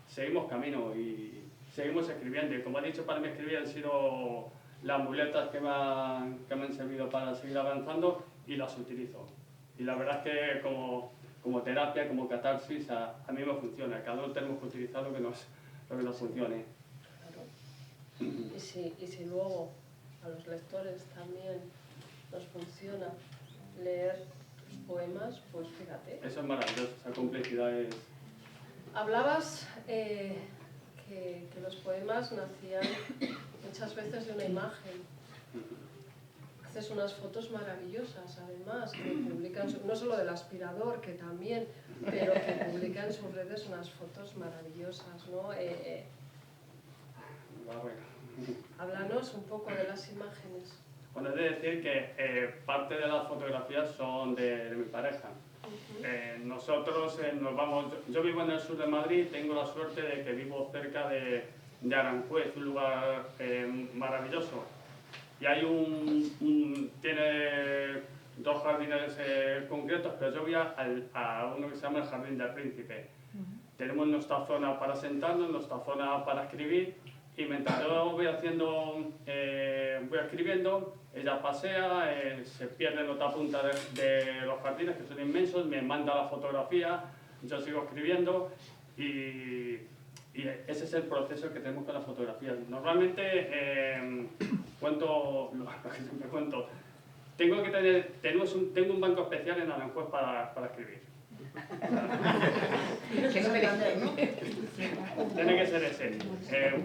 seguimos camino y seguimos escribiendo. Y como he dicho, para mí escribir han sido las muletas que me han servido para seguir avanzando y las utilizo. Y la verdad es que como terapia, como catarsis, a mí me funciona. Cada uno tenemos que utilizar lo que nos funcione. Claro. Y si luego a los lectores también nos funciona leer tus poemas, pues fíjate. Eso es maravilloso, esa complejidad es... Hablabas que los poemas nacían muchas veces de una imagen. Haces unas fotos maravillosas, además, que publican, no solo del aspirador, que también, pero que publican en sus redes unas fotos maravillosas, ¿no? Háblanos un poco de las imágenes. Bueno, he de decir que parte de las fotografías son de mi pareja. Nosotros nos vamos... Yo vivo en el sur de Madrid, tengo la suerte de que vivo cerca de Aranjuez, un lugar maravilloso. Y hay tiene dos jardines concretos, pero yo voy a uno que se llama el Jardín del Príncipe. Tenemos nuestra zona para sentarnos, nuestra zona para escribir, y mientras yo voy haciendo voy escribiendo, ella pasea, se pierde en otra punta de los jardines, que son inmensos, me manda la fotografía, yo sigo escribiendo y ese es el proceso que tenemos con las fotografías. Normalmente cuento, lo que siempre cuento, tengo un banco especial en Aranjuez para escribir. Tiene que ser ese.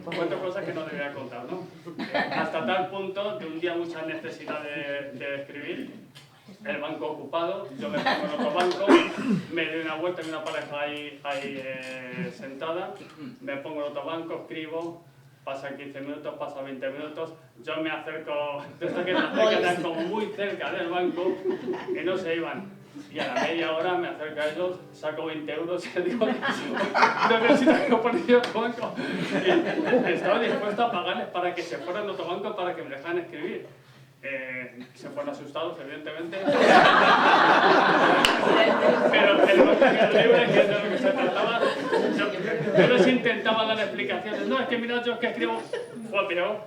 Cuento cosas que no debería contar, ¿no? Hasta tal punto de un día mucha necesidad de escribir, el banco ocupado, yo me pongo en otro banco, me doy una vuelta, hay una pareja ahí sentada, me pongo en otro banco, escribo, pasan 15 minutos, pasan 20 minutos, yo me acerco, desde que me acercan como muy cerca del banco, que no se iban. Y a la media hora me acerco a ellos, saco 20 euros y digo, no necesito que lo ponga en otro banco. Y estaba dispuesto a pagarles para que se fueran a otro banco para que me dejaran escribir. Se fueron asustados, evidentemente. Pero el banco libre, que es de lo que se trataba, yo les intentaba dar explicaciones. No, es que mira, yo es que escribo, pero...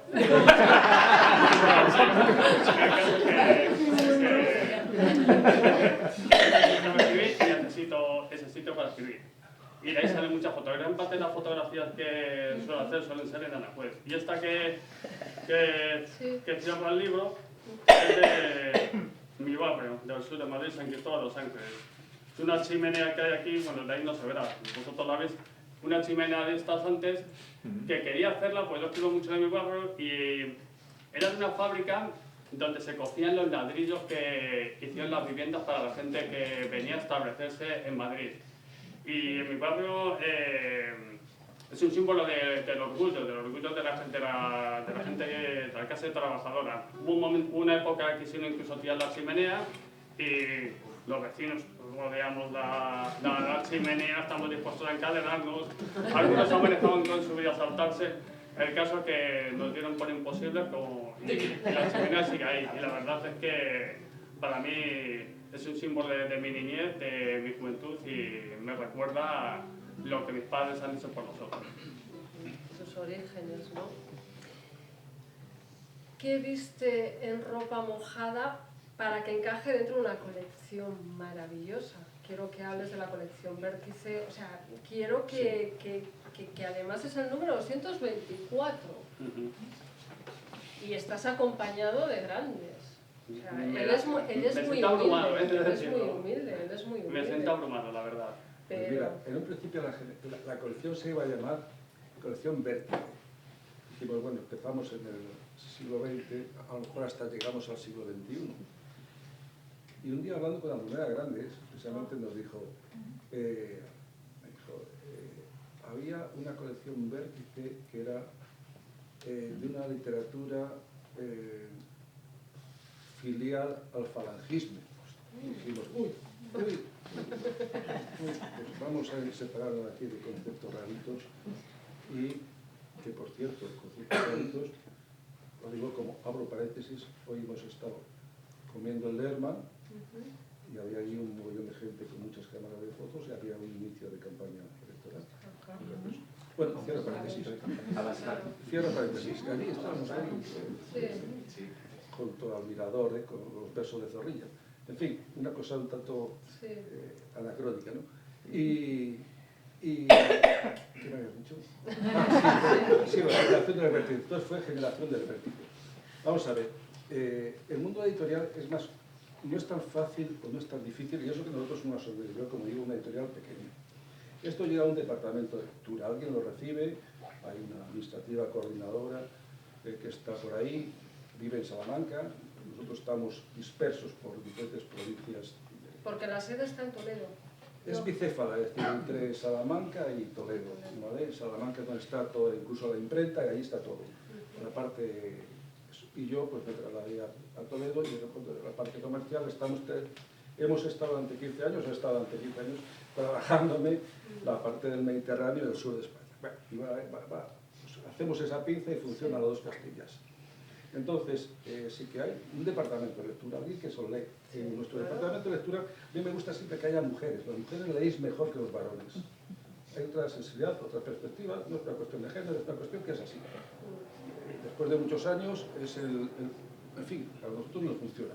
necesito para escribir. Y de ahí salen muchas fotografías. En parte las fotografías que suelo hacer suelen ser en Aranjuez. Y esta que cierra el libro es de mi barrio, del sur de Madrid, San Cristóbal de los Ángeles. Es una chimenea que hay aquí, bueno, de ahí no se verá, vosotros la veis, una chimenea de estas antes, que quería hacerla, pues yo escribo mucho de mi barrio, y era de una fábrica donde se cocían los ladrillos que hicieron las viviendas para la gente que venía a establecerse en Madrid. Y en mi barrio es un símbolo del orgullo de la gente, de la clase trabajadora. Hubo una época que quisieron incluso tirar la chimenea y los vecinos rodeamos la chimenea, estamos dispuestos a encadenarnos, algunos amenazaban con subir a saltarse. El caso es que nos dieron por imposible y la chimenea sigue ahí. Y la verdad es que para mí es un símbolo de mi niñez, de mi juventud y me recuerda lo que mis padres han hecho por nosotros. Sus orígenes, ¿no? ¿Qué viste en ropa mojada para que encaje dentro de una colección maravillosa? Quiero que hables de la colección Vértice, o sea, quiero que además es el número 224 y estás acompañado de grandes. O sea, él es muy humilde. Me siento abrumado, la verdad. Pero... Pues mira, en un principio la colección se iba a llamar colección Vértice. Dijimos, bueno, empezamos en el siglo XX, a lo mejor hasta llegamos al siglo XXI. Y un día hablando con la Almudena Grandes, precisamente nos dijo, había una colección Vértice que era de una literatura filial al falangismo. Y dijimos, pues vamos a separarnos aquí de conceptos raritos y que, por cierto, conceptos raritos, lo digo como abro paréntesis, hoy hemos estado comiendo el Lerman y había allí un montón de gente con muchas cámaras de fotos y había un inicio de campaña electoral. Bueno, cierro paréntesis. Cierro paréntesis. Allí estábamos ahí, junto al mirador, con los versos de Zorrilla. En fin, una cosa un tanto anacrónica, ¿no? ¿Qué me habías dicho? Sí, la generación del vértice. Entonces fue generación del vértice. Vamos a ver, el mundo editorial no es tan fácil o no es tan difícil, y eso que nosotros somos una editorial, como digo, una editorial pequeña. Esto llega a un departamento de lectura, alguien lo recibe, hay una administrativa coordinadora que está por ahí, vive en Salamanca, nosotros estamos dispersos por diferentes provincias. Porque la sede está en Toledo. Es bicéfala, es decir, entre Salamanca y Toledo. ¿Vale? Salamanca es donde está todo, incluso la imprenta, y ahí está todo. La parte, y yo pues me trasladé a Toledo, y de la parte comercial hemos estado durante 15 años, he estado durante 15 años trabajándome la parte del Mediterráneo y del sur de España. Bueno, pues hacemos esa pinza y funciona las dos Castillas. Entonces, sí que hay un departamento de lectura, alguien que eso lee. En nuestro departamento de lectura, a mí me gusta siempre que haya mujeres. Las mujeres leéis mejor que los varones. Hay otra sensibilidad, otra perspectiva, no es una cuestión de género, es una cuestión que es así. después de muchos años, es en fin, a nosotros nos funciona,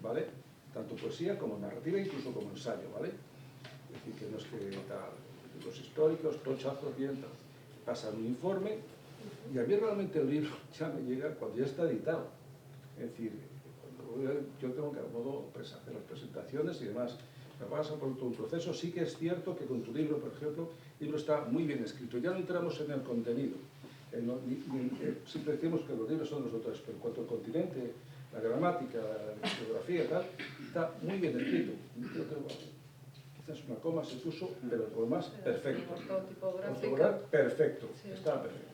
¿vale? Tanto poesía como narrativa, incluso como ensayo, ¿vale? Es decir, que no es que tal, los históricos, tochazos, bien, tal. Pasan un informe y a mí realmente el libro ya me llega cuando ya está editado. Es decir, yo tengo que a modo hacer las presentaciones y demás. Me pasa por todo un proceso. Sí que es cierto que con tu libro, por ejemplo, el libro está muy bien escrito. Ya no entramos en el contenido. Siempre decimos que los libros son los autores, pero en cuanto al continente, la gramática, la geografía y tal, está muy bien escrito. Creo que, bueno, quizás una coma se puso, pero por lo más perfecto. Ortográfico perfecto, sí. Está perfecto.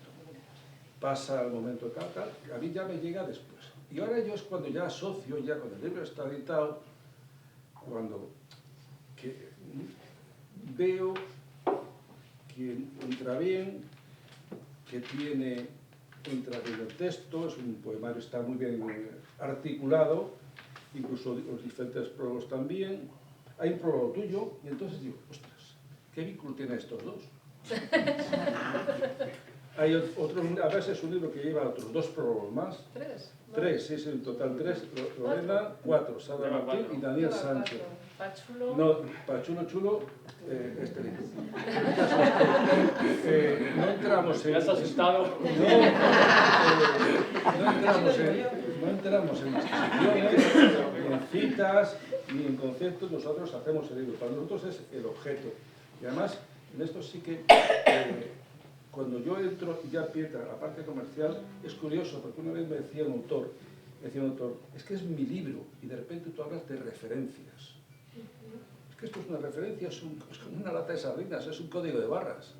Pasa el momento de tal, a mí ya me llega después. Y ahora yo es cuando ya asocio, ya cuando el libro está editado, cuando veo que entra bien, que entra bien el texto, es un poemario, está muy bien articulado, incluso los diferentes prólogos también. Hay un prólogo tuyo, y entonces digo, ostras, ¿qué vínculo tienen estos dos? Hay otro, a veces es un libro que lleva otros 2 prólogos más. Tres, sí, en total 3. Lorena, 4. Sara Martín y Daniel Sánchez. Pachulo. No, Pachulo Chulo, este libro. No entramos en... ¿Me has asustado? No entramos en discusiones, ni en citas, ni en conceptos. Nosotros hacemos el libro. Para nosotros es el objeto. Y además, en esto sí que... Cuando yo entro y ya empieza la parte comercial, es curioso, porque una vez me decía un autor, es que es mi libro, y de repente tú hablas de referencias. Es que esto es una referencia, es como una lata de sardinas, es un código de barras.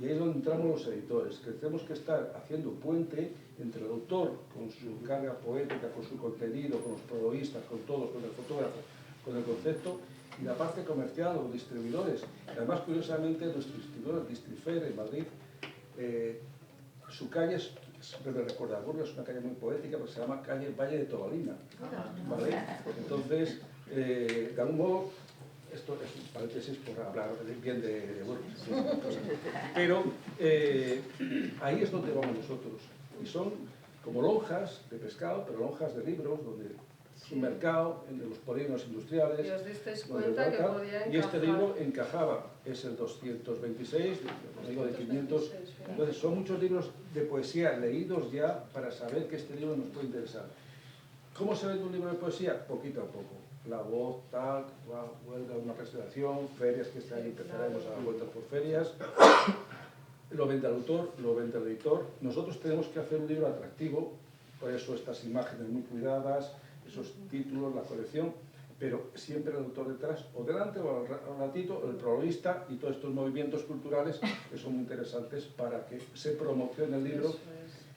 Y ahí es donde entramos los editores, que tenemos que estar haciendo puente entre el autor, con su carga poética, con su contenido, con los prologuistas, con todos, con el fotógrafo, con el concepto, y la parte comercial, los distribuidores. Y además, curiosamente, nuestro distribuidor, Distrifer, en Madrid, su calle siempre me recuerda a Burgos, es una calle muy poética, porque se llama calle Valle de Tobalina, ¿vale? Entonces, de algún modo, esto es un paréntesis por hablar bien de Burgos, pero ahí es donde vamos nosotros, y son como lonjas de pescado, pero lonjas de libros, donde es un mercado, en los polígonos industriales. Y os disteis cuenta que podía encajar. Y este libro encajaba, es el 226, digo de 500. Entonces, son muchos libros de poesía leídos ya para saber que este libro nos puede interesar. ¿Cómo se vende un libro de poesía? Poquito a poco. La Voz, tal, huelga, una presentación, ferias, que este año empezaremos a dar vueltas por ferias. Lo vende el autor, lo vende el editor. Nosotros tenemos que hacer un libro atractivo, por eso estas imágenes muy cuidadas, esos títulos, la colección, pero siempre el autor detrás, o delante o al ratito, el prologuista y todos estos movimientos culturales que son muy interesantes para que se promocione el libro,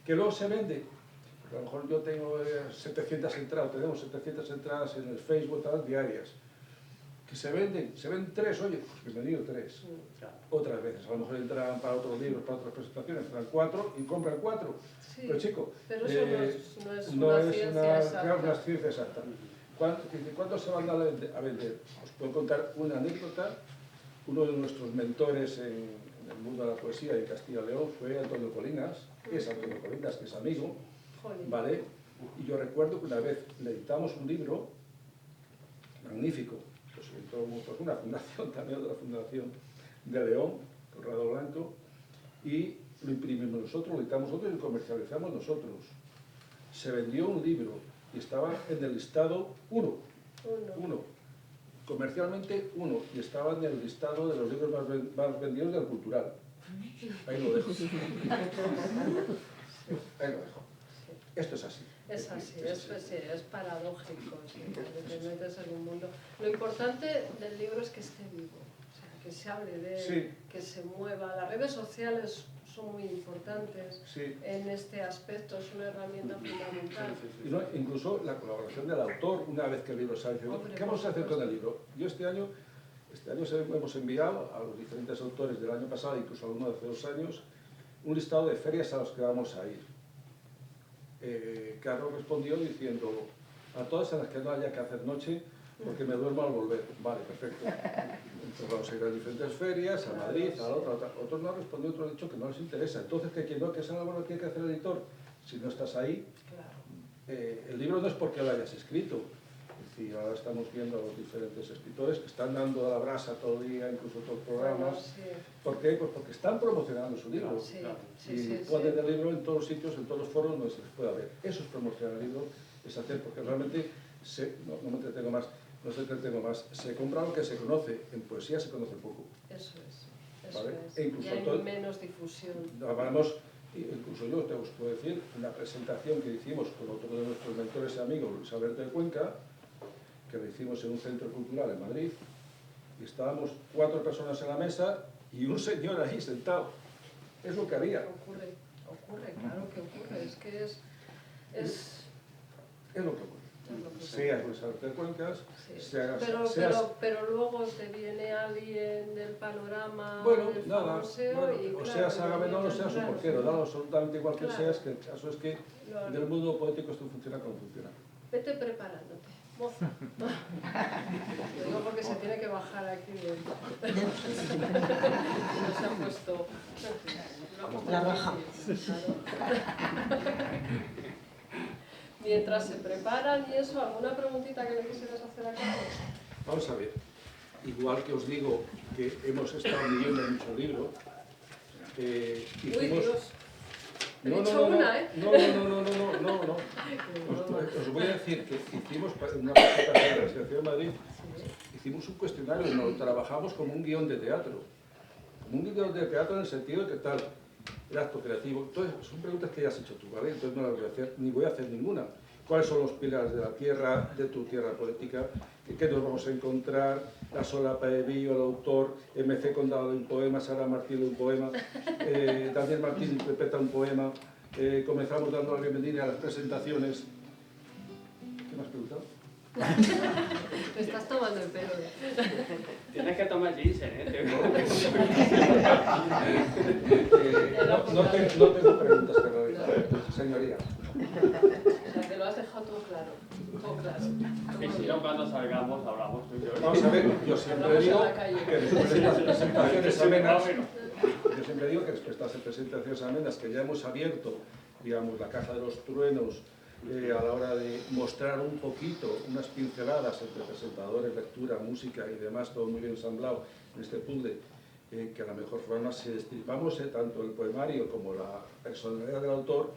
que luego se vende. Porque a lo mejor yo tengo 700 entradas, tenemos 700 entradas en el Facebook, tal, diarias, que se venden 3, oye, pues bienvenido 3. Otras veces, a lo mejor entran para otros libros, para otras presentaciones, entran 4 y compran 4. Sí, pero chico, pero eso no es una ciencia exacta. ¿Cuánto se van a vender? Os puedo contar una anécdota. Uno de nuestros mentores en el mundo de la poesía en Castilla y León fue Antonio Colinas, que es amigo, ¿vale? Y yo recuerdo que una vez le editamos un libro magnífico, pues editó una fundación, también otra fundación de León, Corrado Blanco, y lo imprimimos nosotros, lo editamos nosotros y lo comercializamos nosotros. Se vendió un libro y estaba en el listado 1, comercialmente 1, y estaba en el listado de los libros más vendidos del Cultural. Ahí lo dejo. Ahí lo dejo. Esto es así. Es así, es paradójico, sí, te metes en un mundo. Lo importante del libro es que esté vivo, o sea, que se hable de él, sí, que se mueva. Las redes sociales son muy importantes sí, en este aspecto, es una herramienta fundamental. Y no, incluso la colaboración del autor, una vez que el libro sale, ¿qué vamos a hacer con el libro? Yo este año hemos enviado a los diferentes autores del año pasado, incluso a uno de hace 2 años, un listado de ferias a las que vamos a ir. Carlos respondió diciendo, a todas en las que no haya que hacer noche, porque me duermo al volver. Vale, perfecto. Entonces vamos a ir a diferentes ferias, a Madrid, a otra. Otros no han respondido, otros han dicho que no les interesa. Entonces, que esa labor la tiene que hacer el editor. si no estás ahí, Claro. el libro no es porque lo hayas escrito. Es decir, ahora estamos viendo a los diferentes escritores que están dando a la brasa todo el día, incluso todos los programas. Bueno, sí. ¿Por qué? Pues porque están promocionando su libro. Sí, sí, Y sí, ponen sí. el libro en todos los sitios, en todos los foros donde se les pueda ver. Eso es promocionar el libro, es hacer, porque realmente, no me entretengo más, no se entretengo más, se compra lo que se conoce, en poesía se conoce poco. Eso es. ¿Vale? Es. E incluso y hay todo- menos difusión. Hablamos, incluso yo te os puedo decir, una presentación que hicimos con otro de nuestros mentores y amigos, Luis Alberto de Cuenca, que lo hicimos en un centro cultural en Madrid, y estábamos 4 personas en la mesa y un señor ahí sentado. Es lo que había. Ocurre, claro que ocurre. Es que es Es lo que ocurre. Es lo que ocurre. Seas Luis Alberto de Cuencas, sí. seas... Pero luego te viene alguien del panorama Bueno, del nada, famoseo bueno, y, o claro, seas Agamenón o seas un claro, porquero, da absolutamente igual que Claro. seas, que el caso es que Lo- en el mundo poético esto funciona como funciona. Vete preparándote, moza. Lo digo porque se tiene que bajar aquí. No se ha puesto... La raja. Claro. Mientras se preparan y eso, ¿alguna preguntita que le quisieras hacer a Carlos? Vamos a ver, igual que os digo que hemos estado leyendo mucho libro, Uy, hicimos... Dios. He dicho una, ¿eh? No. Os voy a decir que hicimos una presentación de la Asociación de Madrid, hicimos un cuestionario y lo trabajamos como un guión de teatro. Como un guión de teatro en el sentido de que tal, el acto creativo. Entonces, son preguntas que ya has hecho tú, ¿vale? Entonces no las voy a hacer, ni voy a hacer ninguna. ¿Cuáles son los pilares de la tierra, de tu tierra poética? ¿Qué nos vamos a encontrar? La solapa de Billo, el autor, MC Condado de un poema, Sara Martín de un poema, Daniel Martín interpreta un poema. Comenzamos dando la bienvenida a las presentaciones. ¿Qué me has preguntado? Te estás tomando el pelo. Tienes que tomar ginseng, No tengo preguntas que realizar, señoría. O sea, que lo has dejado todo claro. Todo claro. Y si no, cuando salgamos, hablamos tú y yo. Vamos a ver, yo siempre digo que después de las presentaciones amenas, yo siempre digo que después de las presentaciones amenas que ya hemos abierto, digamos, la caja de los truenos, a la hora de mostrar un poquito, unas pinceladas entre presentadores, lectura, música y demás, todo muy bien ensamblado en este puzzle, que a la mejor forma si destripamos tanto el poemario como la personalidad del autor,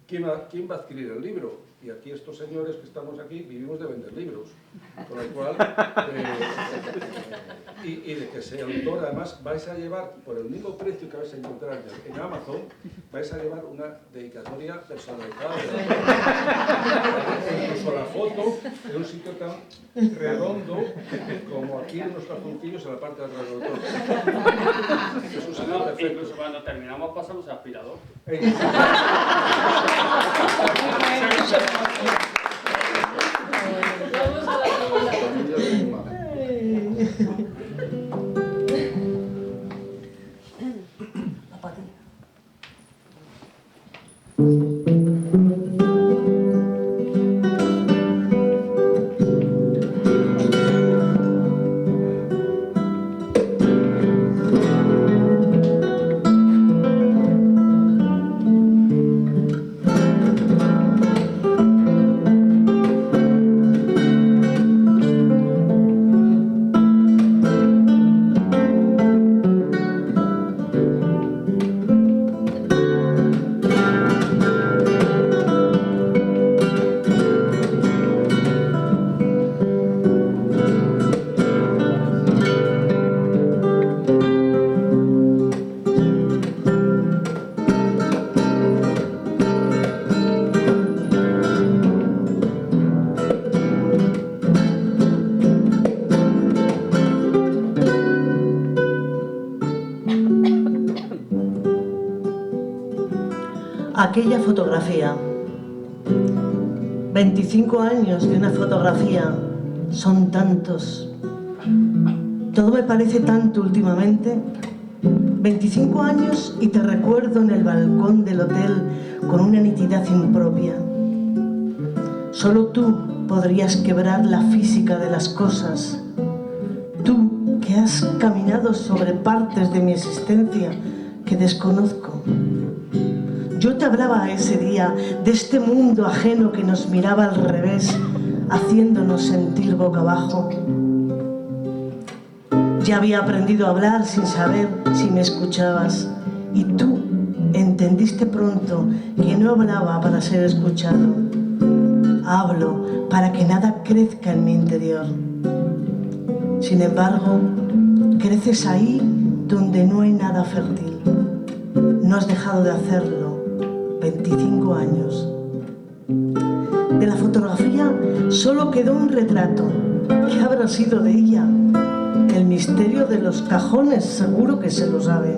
¿quién va a adquirir el libro? Y aquí estos señores que estamos aquí vivimos de vender libros, con lo cual, y de que sea autor, además vais a llevar, por el mismo precio que vais a encontrar en Amazon, vais a llevar una dedicatoria personalizada, incluso la foto en un sitio tan redondo como aquí en los calzoncillos en la parte de atrás del autor. Es un sitio perfecto. Incluso cuando terminamos pasamos al aspirador. Vamos a la segunda. Aquella fotografía. 25 años de una fotografía son tantos. Todo me parece tanto últimamente. 25 años y te recuerdo en el balcón del hotel con una nitidez impropia. Solo tú podrías quebrar la física de las cosas. Tú que has caminado sobre partes de mi existencia que desconozco. Yo te hablaba ese día de este mundo ajeno que nos miraba al revés, haciéndonos sentir boca abajo. Ya había aprendido a hablar sin saber si me escuchabas, y tú entendiste pronto que no hablaba para ser escuchado. Hablo para que nada crezca en mi interior. Sin embargo, creces ahí donde no hay nada fértil. No has dejado de hacerlo. 25 años. De la fotografía solo quedó un retrato. ¿Qué habrá sido de ella? El misterio de los cajones seguro que se lo sabe.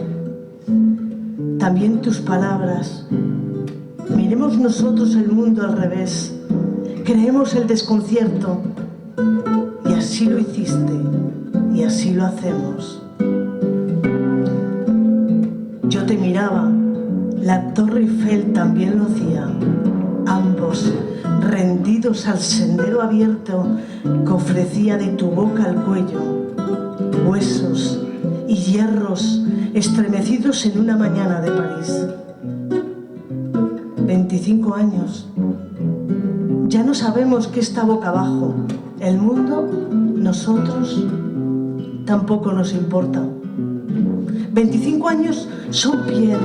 También tus palabras. Miremos nosotros el mundo al revés. Creemos el desconcierto. Y así lo hiciste. Y así lo hacemos. Yo te miraba. La Torre Eiffel también lo hacía. Ambos rendidos al sendero abierto que ofrecía de tu boca al cuello. Huesos y hierros estremecidos en una mañana de París. 25 años. Ya no sabemos qué está boca abajo. El mundo, nosotros, tampoco nos importa. 25 años son piel,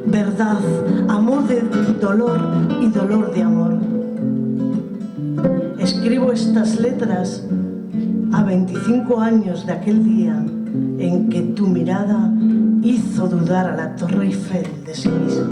verdad, amor de dolor y dolor de amor. Escribo estas letras a 25 años de aquel día en que tu mirada hizo dudar a la Torre Eiffel de sí misma.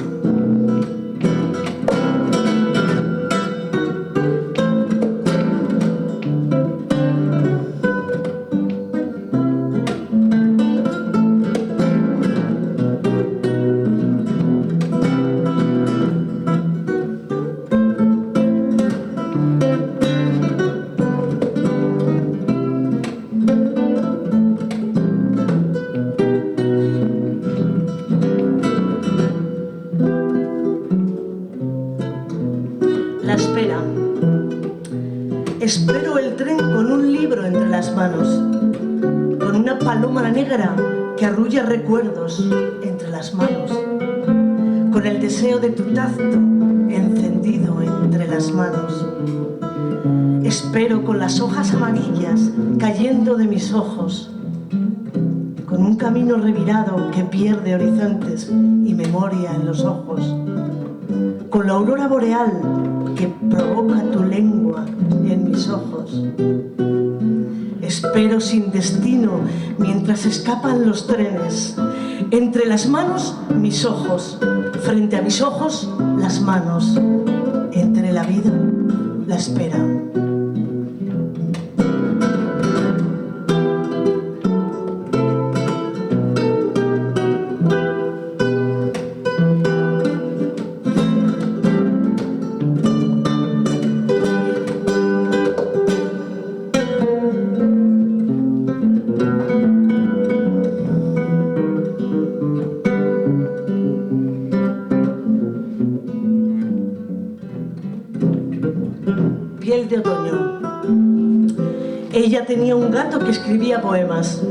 Espero el tren con un libro entre las manos, con una paloma negra que arrulla recuerdos entre las manos, con el deseo de tu tacto encendido entre las manos. Espero con las hojas amarillas cayendo de mis ojos, con un camino revirado que pierde horizontes y memoria en los ojos, con la aurora boreal que provoca tu lengua en mis ojos. Espero sin destino mientras escapan los trenes. Entre las manos, mis ojos. Frente a mis ojos, las manos. Entre la vida, la espera. Piel de otoño. Ella tenía un gato que escribía poemas,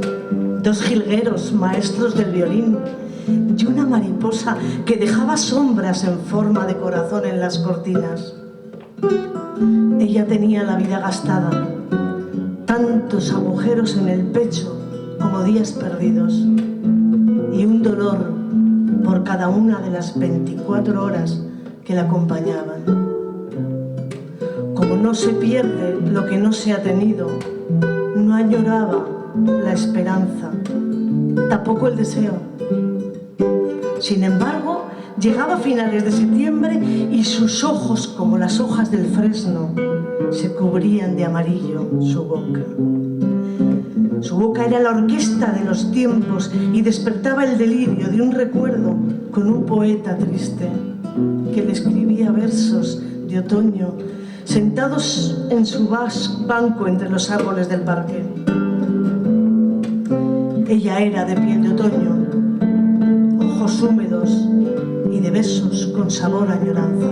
2 jilgueros maestros del violín y una mariposa que dejaba sombras en forma de corazón en las cortinas. Ella tenía la vida gastada, tantos agujeros en el pecho como días perdidos y un dolor por cada una de las 24 horas que la acompañaban. Como no se pierde lo que no se ha tenido, no añoraba la esperanza, tampoco el deseo. Sin embargo, llegaba a finales de septiembre y sus ojos, como las hojas del fresno, se cubrían de amarillo su boca. Su boca era la orquesta de los tiempos y despertaba el delirio de un recuerdo con un poeta triste que le escribía versos de otoño sentados en su banco entre los árboles del parque. Ella era de piel de otoño, ojos húmedos y de besos con sabor a añoranza.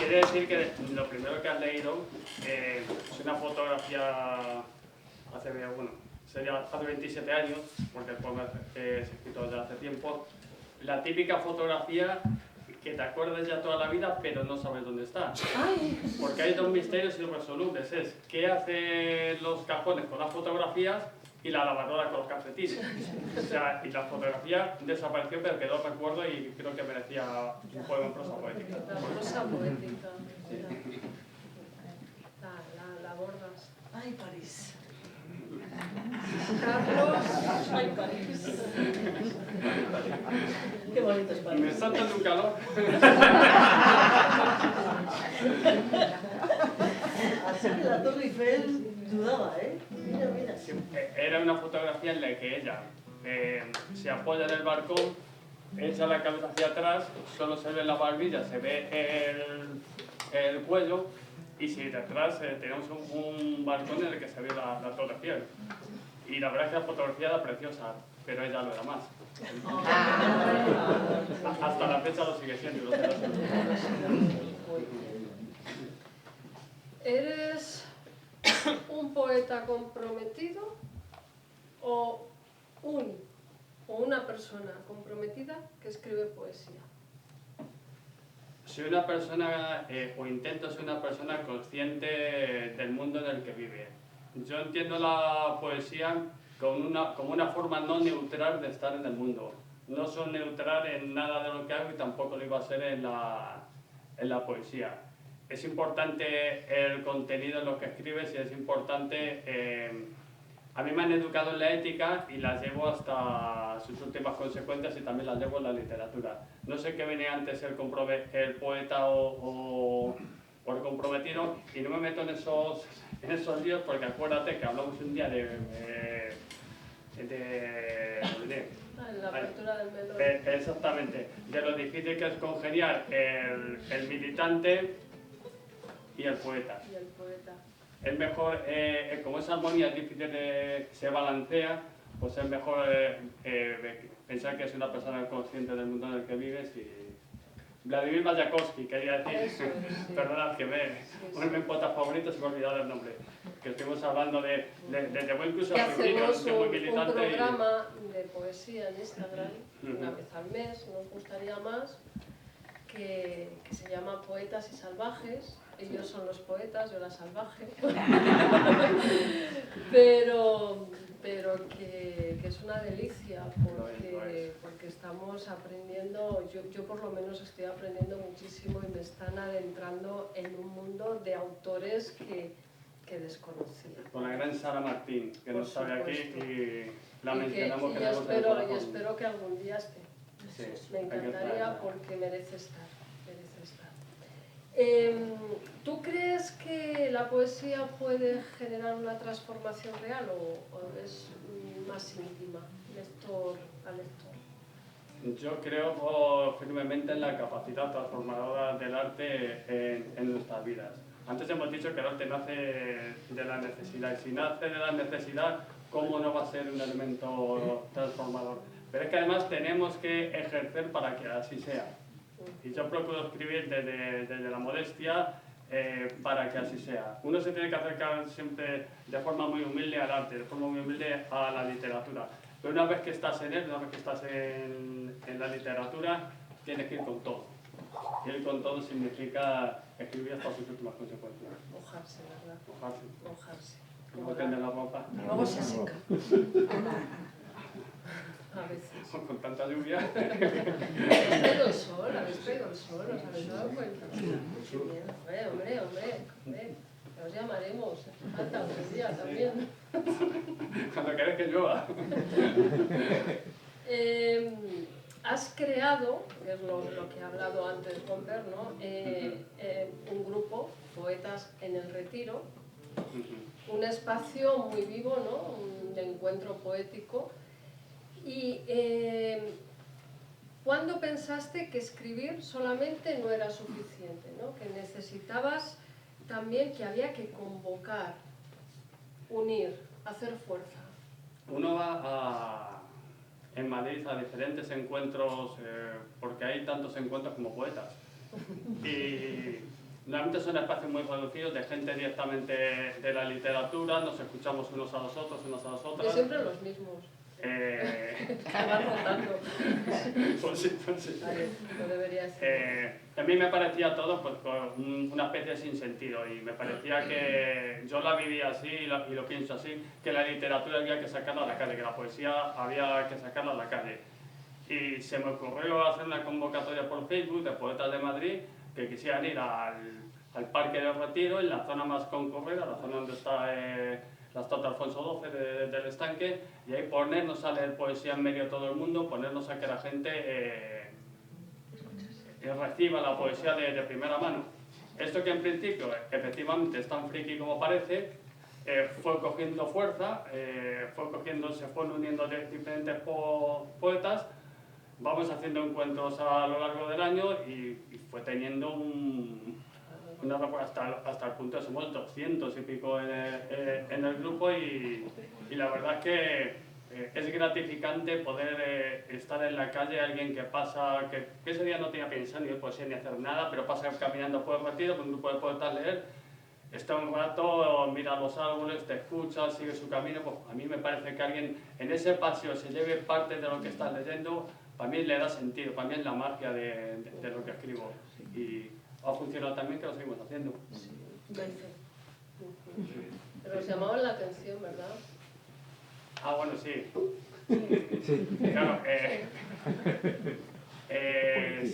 Quiere decir que lo primero que has leído es una fotografía hace 27 años, porque el poema es escrito ya hace tiempo. La típica fotografía que te acuerdas ya toda la vida, pero no sabes dónde está. Porque hay dos misterios irresolubles. Es qué hacen los cajones con las fotografías y la lavadora con los calcetines. O sea, y la fotografía desapareció, pero quedó recuerdo y creo que merecía un poema en prosa poética. La prosa poética. La abordas. Ay, París. Carlos, Ay, París. Qué bonito es París. Me salta de un calor. Así que la Torre Eiffel dudaba, ¿eh? Mira, mira. Era una fotografía en la que ella se apoya en el balcón, echa la cabeza hacia atrás, solo se ve la barbilla, se ve el cuello, y si detrás tenemos un balcón en el que se ve la Torre Eiffel. Y la verdad es que la fotografía era preciosa, pero ella lo era más. Hasta la fecha lo sigue siendo. Lo será siempre. ¿eres un poeta comprometido o una persona comprometida que escribe poesía? Soy una persona, o intento ser una persona consciente del mundo en el que vive. Yo entiendo la poesía como una forma no neutral de estar en el mundo. No soy neutral en nada de lo que hago y tampoco lo iba a ser en la poesía. Es importante el contenido en lo que escribes y es importante... a mí me han educado en la ética y las llevo hasta sus últimas consecuencias y también las llevo en la literatura. No sé qué viene antes, el poeta o el comprometido, y no me meto en esos líos porque acuérdate que hablamos un día En la apertura del melón. exactamente, de lo difícil que es congeniar el militante y el poeta. Y el poeta. Es mejor, como esa armonía es difícil se balancea, pues es mejor pensar que es una persona consciente del mundo en el que vives. Y Vladimir Mayakovsky, quería decir, Eso es, sí. perdonad que uno de mis poetas favoritos se me ha olvidado el nombre, que estuvimos hablando de incluso Que a Firmino, hacemos que es muy un militante. programa de poesía en Instagram, una vez al mes, nos gustaría más, que se llama Poetas y Salvajes. Ellos son los poetas, yo la salvaje. pero que es una delicia porque estamos aprendiendo, yo por lo menos estoy aprendiendo muchísimo y me están adentrando en un mundo de autores que desconocía. Con la gran Sara Martín, que Por nos sale aquí supuesto. y la Y mencionamos. yo que tenemos en el corazón. espero que algún día esté. Sí, Me hay que encantaría traerla. porque merece estar. ¿Tú crees que la poesía puede generar una transformación real o es más íntima, lector a lector? Yo creo firmemente en la capacidad transformadora del arte en nuestras vidas. Antes hemos dicho que el arte nace de la necesidad, y si nace de la necesidad, ¿cómo no va a ser un elemento transformador? Pero es que además tenemos que ejercer para que así sea. Y yo procuro escribir desde la modestia para que así sea. Uno se tiene que acercar siempre de forma muy humilde al arte, de forma muy humilde a la literatura. Pero una vez que estás en él, una vez que estás en la literatura, tienes que ir con todo. Y ir con todo significa escribir hasta sus últimas consecuencias. Mojarse, ¿verdad? Mojarse. Mojarse. Como tender la ropa. Luego se seca. A veces. Con tanta lluvia. Habéis pegado el sol, ¿os habéis dado cuenta? Hombre, ya os llamaremos, falta otro día también. Cuando querés que llueva. Has creado, que es lo que he hablado antes con Per, ¿no? Un grupo, Poetas en el Retiro, un espacio muy vivo, ¿no? Un encuentro poético. Y ¿cuándo pensaste que escribir solamente no era suficiente, ¿no? Que necesitabas también, que había que convocar, unir, hacer fuerza? Uno va en Madrid a diferentes encuentros, porque hay tantos encuentros como poetas. Y Normalmente son espacios muy reducidos de gente directamente de la literatura, nos escuchamos unos a los otros, unas a las Y otras. siempre los mismos. Van rotando. Pues sí, pues sí. Vale, no debería ser. A mí me parecía todo pues, una especie de sinsentido y me parecía que yo la vivía así y lo pienso así, que la literatura había que sacarla a la calle, que la poesía había que sacarla a la calle. Y se me ocurrió hacer una convocatoria por Facebook de poetas de Madrid que quisieran ir al Parque del Retiro, en la zona más concurrida, la zona donde está la estatua Alfonso XII del estanque, y ahí ponernos a leer poesía en medio de todo el mundo, ponernos a que la gente reciba la poesía de primera mano. Esto que en principio efectivamente es tan friki como parece, fue cogiendo fuerza, se fueron uniendo diferentes poetas, vamos haciendo encuentros a lo largo del año y fue teniendo hasta el punto de somos 200 y pico en el grupo y la verdad es que es gratificante poder estar en la calle, alguien que pasa, que ese día no tenía pensado ni poesía ni hacer nada, pero pasa caminando por el Retiro con un grupo de poetas leer, está un rato, mira los árboles, te escucha, sigue su camino, pues a mí me parece que alguien en ese paseo se lleve parte de lo que está leyendo, para mí le da sentido, para mí es la magia de lo que escribo. Y ha funcionado también que lo seguimos haciendo. Pero os llamaban la atención, ¿verdad? Ah, bueno, sí. Claro,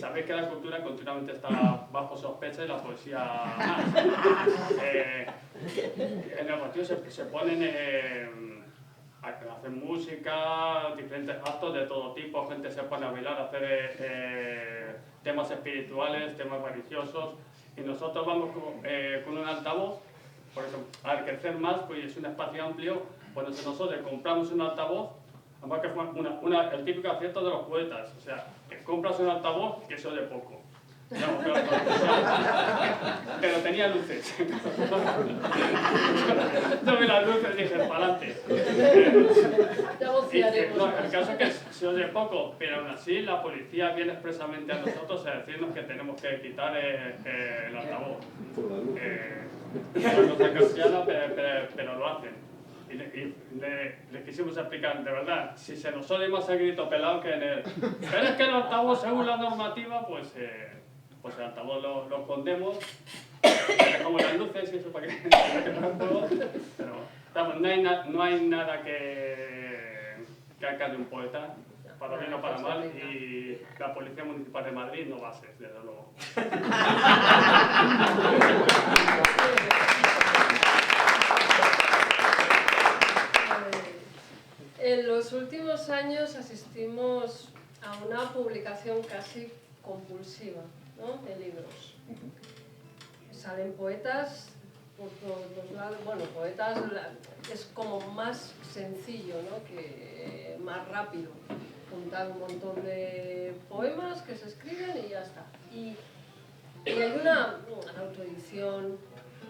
sabéis que la cultura continuamente está bajo sospecha y la poesía más. En el Retiro se ponen hacen música, diferentes actos de todo tipo, gente se pone a bailar, a hacer temas espirituales, temas religiosos, y nosotros vamos con un altavoz, porque al crecer más, pues es un espacio amplio, pues nosotros compramos un altavoz, además que fue el típico acierto de los poetas, o sea, que compras un altavoz que se oye poco. No, pero tenía luces. Yo vi las luces y dije, para adelante. El caso es que se oye poco, pero aún así la policía viene expresamente a nosotros a decirnos que tenemos que quitar el altavoz. Es una cosa cristiana, pero lo hacen. Y les quisimos explicar, de verdad, si se nos oye más a grito pelado que en el... Pero es que el altavoz, según la normativa, pues el altavoz lo escondemos, dejamos las luces y eso para que pero vamos, no hay nada que haga de un poeta, para bien o para mal, y la Policía Municipal de Madrid no va a ser, desde luego. En los últimos años asistimos a una publicación casi compulsiva, ¿no?, de libros. Salen poetas por todos los lados. Bueno, poetas es como más sencillo, ¿no?, que más rápido. Juntar un montón de poemas que se escriben y ya está. Y hay una autoedición,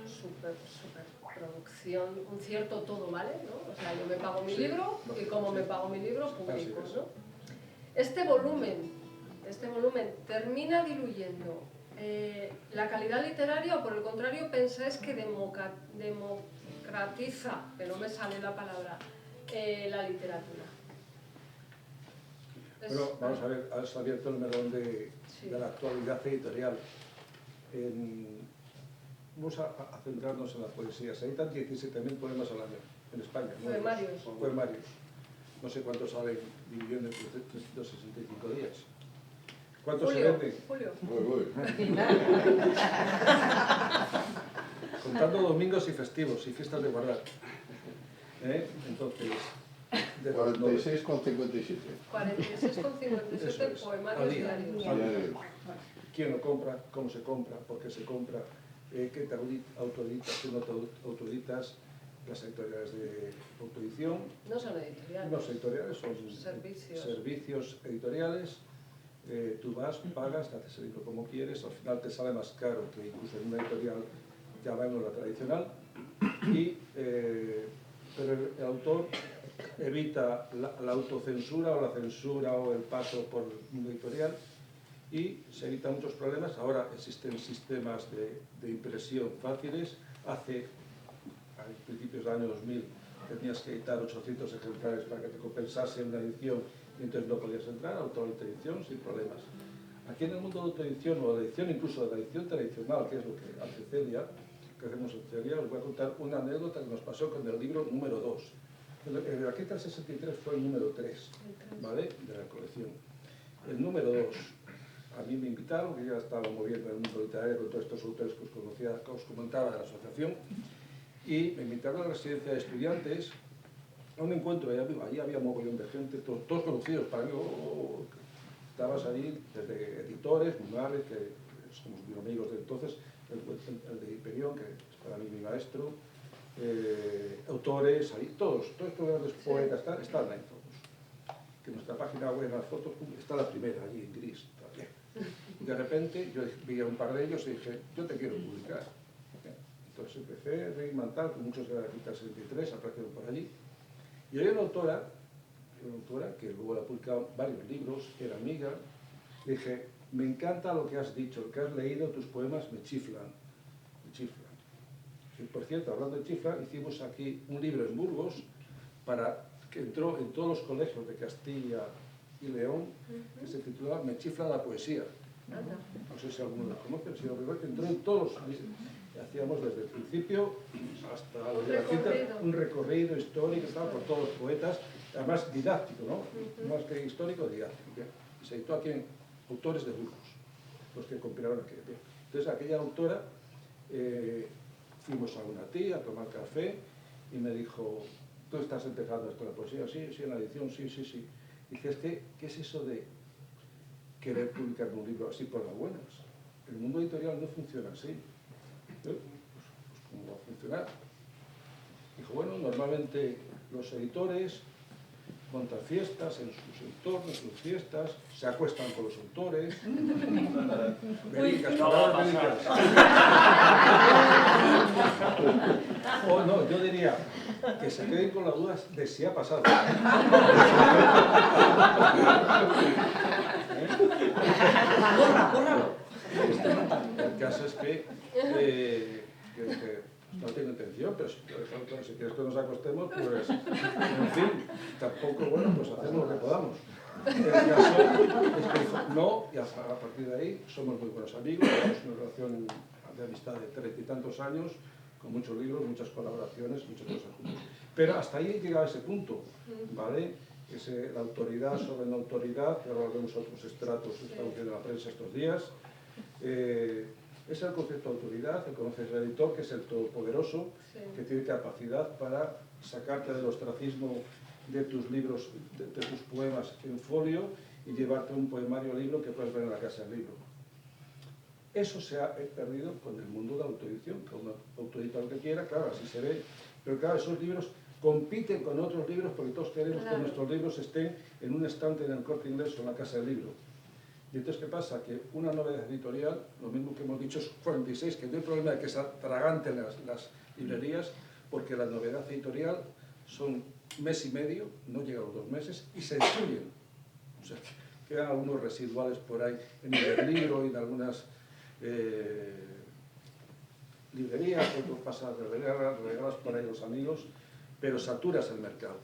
superproducción, un cierto todo vale, ¿no? O sea, yo me pago mi libro y como me pago mi libro, publico, ¿no? Este volumen termina diluyendo la calidad literaria o por el contrario pensáis que democratiza, que no me sale la palabra, la literatura. Bueno, vamos a ver, has abierto el melón de la actualidad editorial. Vamos a centrarnos en la poesía. Se editan 17.000 poemas al año en España. Poemarios. No sé cuántos salen divididos en 365 días. ¿Cuántos se venden? Julio. Contando domingos y festivos y fiestas de guardar. Entonces, 46,57. 46,57 poemarios diarios. ¿Quién lo compra? ¿Cómo se compra? ¿Por qué se compra? ¿Qué te autoeditas? ¿Qué no te autoeditas? Las editoriales de autoedición. No son editoriales. No son editoriales, son servicios editoriales. Tú vas, pagas, te haces el libro como quieres, al final te sale más caro que incluso en una editorial llamémosla tradicional. Pero el autor evita la autocensura o la censura o el paso por el mundo editorial y se evitan muchos problemas. Ahora existen sistemas de impresión fáciles. Hace, a principios del año 2000, tenías que editar 800 ejemplares para que te compensase una edición y entonces no podías entrar, autoedición sin problemas. Aquí en el mundo de la autoedición o de la edición, incluso de la edición tradicional, que es lo que hace Celia, que hacemos en Celia, os voy a contar una anécdota que nos pasó con el libro número 2. El Raqueta del 63 fue el número 3, ¿vale?, de la colección. El número 2, a mí me invitaron, que ya estaba moviendo en el mundo literario con todos estos autores que os conocía, que os comentaba de la asociación, y me invitaron a la residencia de estudiantes a un encuentro. Allí había mogollón de gente, todos conocidos para mí. Estabas ahí desde editores, Munares, que somos muy amigos de entonces, el de Hiperión, que es para mí mi maestro, autores, ahí, todos estos grandes poetas, están ahí todos. Que en nuestra página web, en las fotos, está la primera, allí en gris, todavía. Y de repente yo vi a un par de ellos y dije, yo te quiero publicar. Entonces empecé a reimantar, con muchos de la Raqueta 63, aparecieron por allí. Y había una autora que luego ha publicado varios libros, era amiga. Le dije, me encanta lo que has dicho, lo que has leído, tus poemas me chiflan. Me chiflan. Y por cierto, hablando de chiflan, hicimos aquí un libro en Burgos que entró en todos los colegios de Castilla y León, que se titulaba Me chifla la poesía. No sé si alguno lo conoce, pero entró en todos los libros. Hacíamos desde el principio hasta un recorrido histórico por todos los poetas, además didáctico, ¿no? Más que histórico, didáctico. ¿Bien? Y se editó aquí en autores de Burgos, los que compilaron aquí. ¿Bien? Entonces aquella autora, fuimos a una tía a tomar café y me dijo, ¿tú estás empezando esto de la poesía? Sí, en la edición, sí. Dices, ¿qué es eso de querer publicar un libro así por las buenas? El mundo editorial no funciona así. Pues, ¿cómo va a funcionar? Dijo, bueno, normalmente los editores montan fiestas en sus entornos, sus fiestas, se acuestan con los autores. Verídicas, palabras verídicas. O no, yo diría que se queden con las dudas de si ha pasado. El caso es que no tengo intención, pero si quieres que nos acostemos, pues, en fin, tampoco, bueno, pues hacemos lo que podamos. El caso es que dijo, no, y a partir de ahí somos muy buenos amigos, tenemos una relación de amistad de 30 y tantos años, con muchos libros, muchas colaboraciones, muchas cosas juntos. Pero hasta ahí llegaba ese punto, ¿vale? La autoridad sobre la autoridad, que ahora vemos otros estratos que estamos viendo en la prensa estos días. Es el concepto de autoridad, el concepto del editor, que es el todopoderoso, que tiene capacidad para sacarte del ostracismo de tus libros, de tus poemas en folio y llevarte un poemario libro que puedes ver en la casa del libro. Eso se ha perdido con el mundo de la autoedición, que uno autoedita lo que quiera, claro, así se ve, pero claro, esos libros compiten con otros libros porque todos queremos que nuestros libros estén en un estante en el Corte Inglés o en la casa del libro. Y entonces, ¿qué pasa? Que una novedad editorial, lo mismo que hemos dicho, es 46, que no hay problema de que se atraganten las librerías, porque la novedad editorial son mes y medio, no llega a los 2 meses, y se destruyen. O sea, quedan algunos residuales por ahí en el libro y en algunas librerías, otros pasan regalas por ahí los amigos, pero saturas el mercado.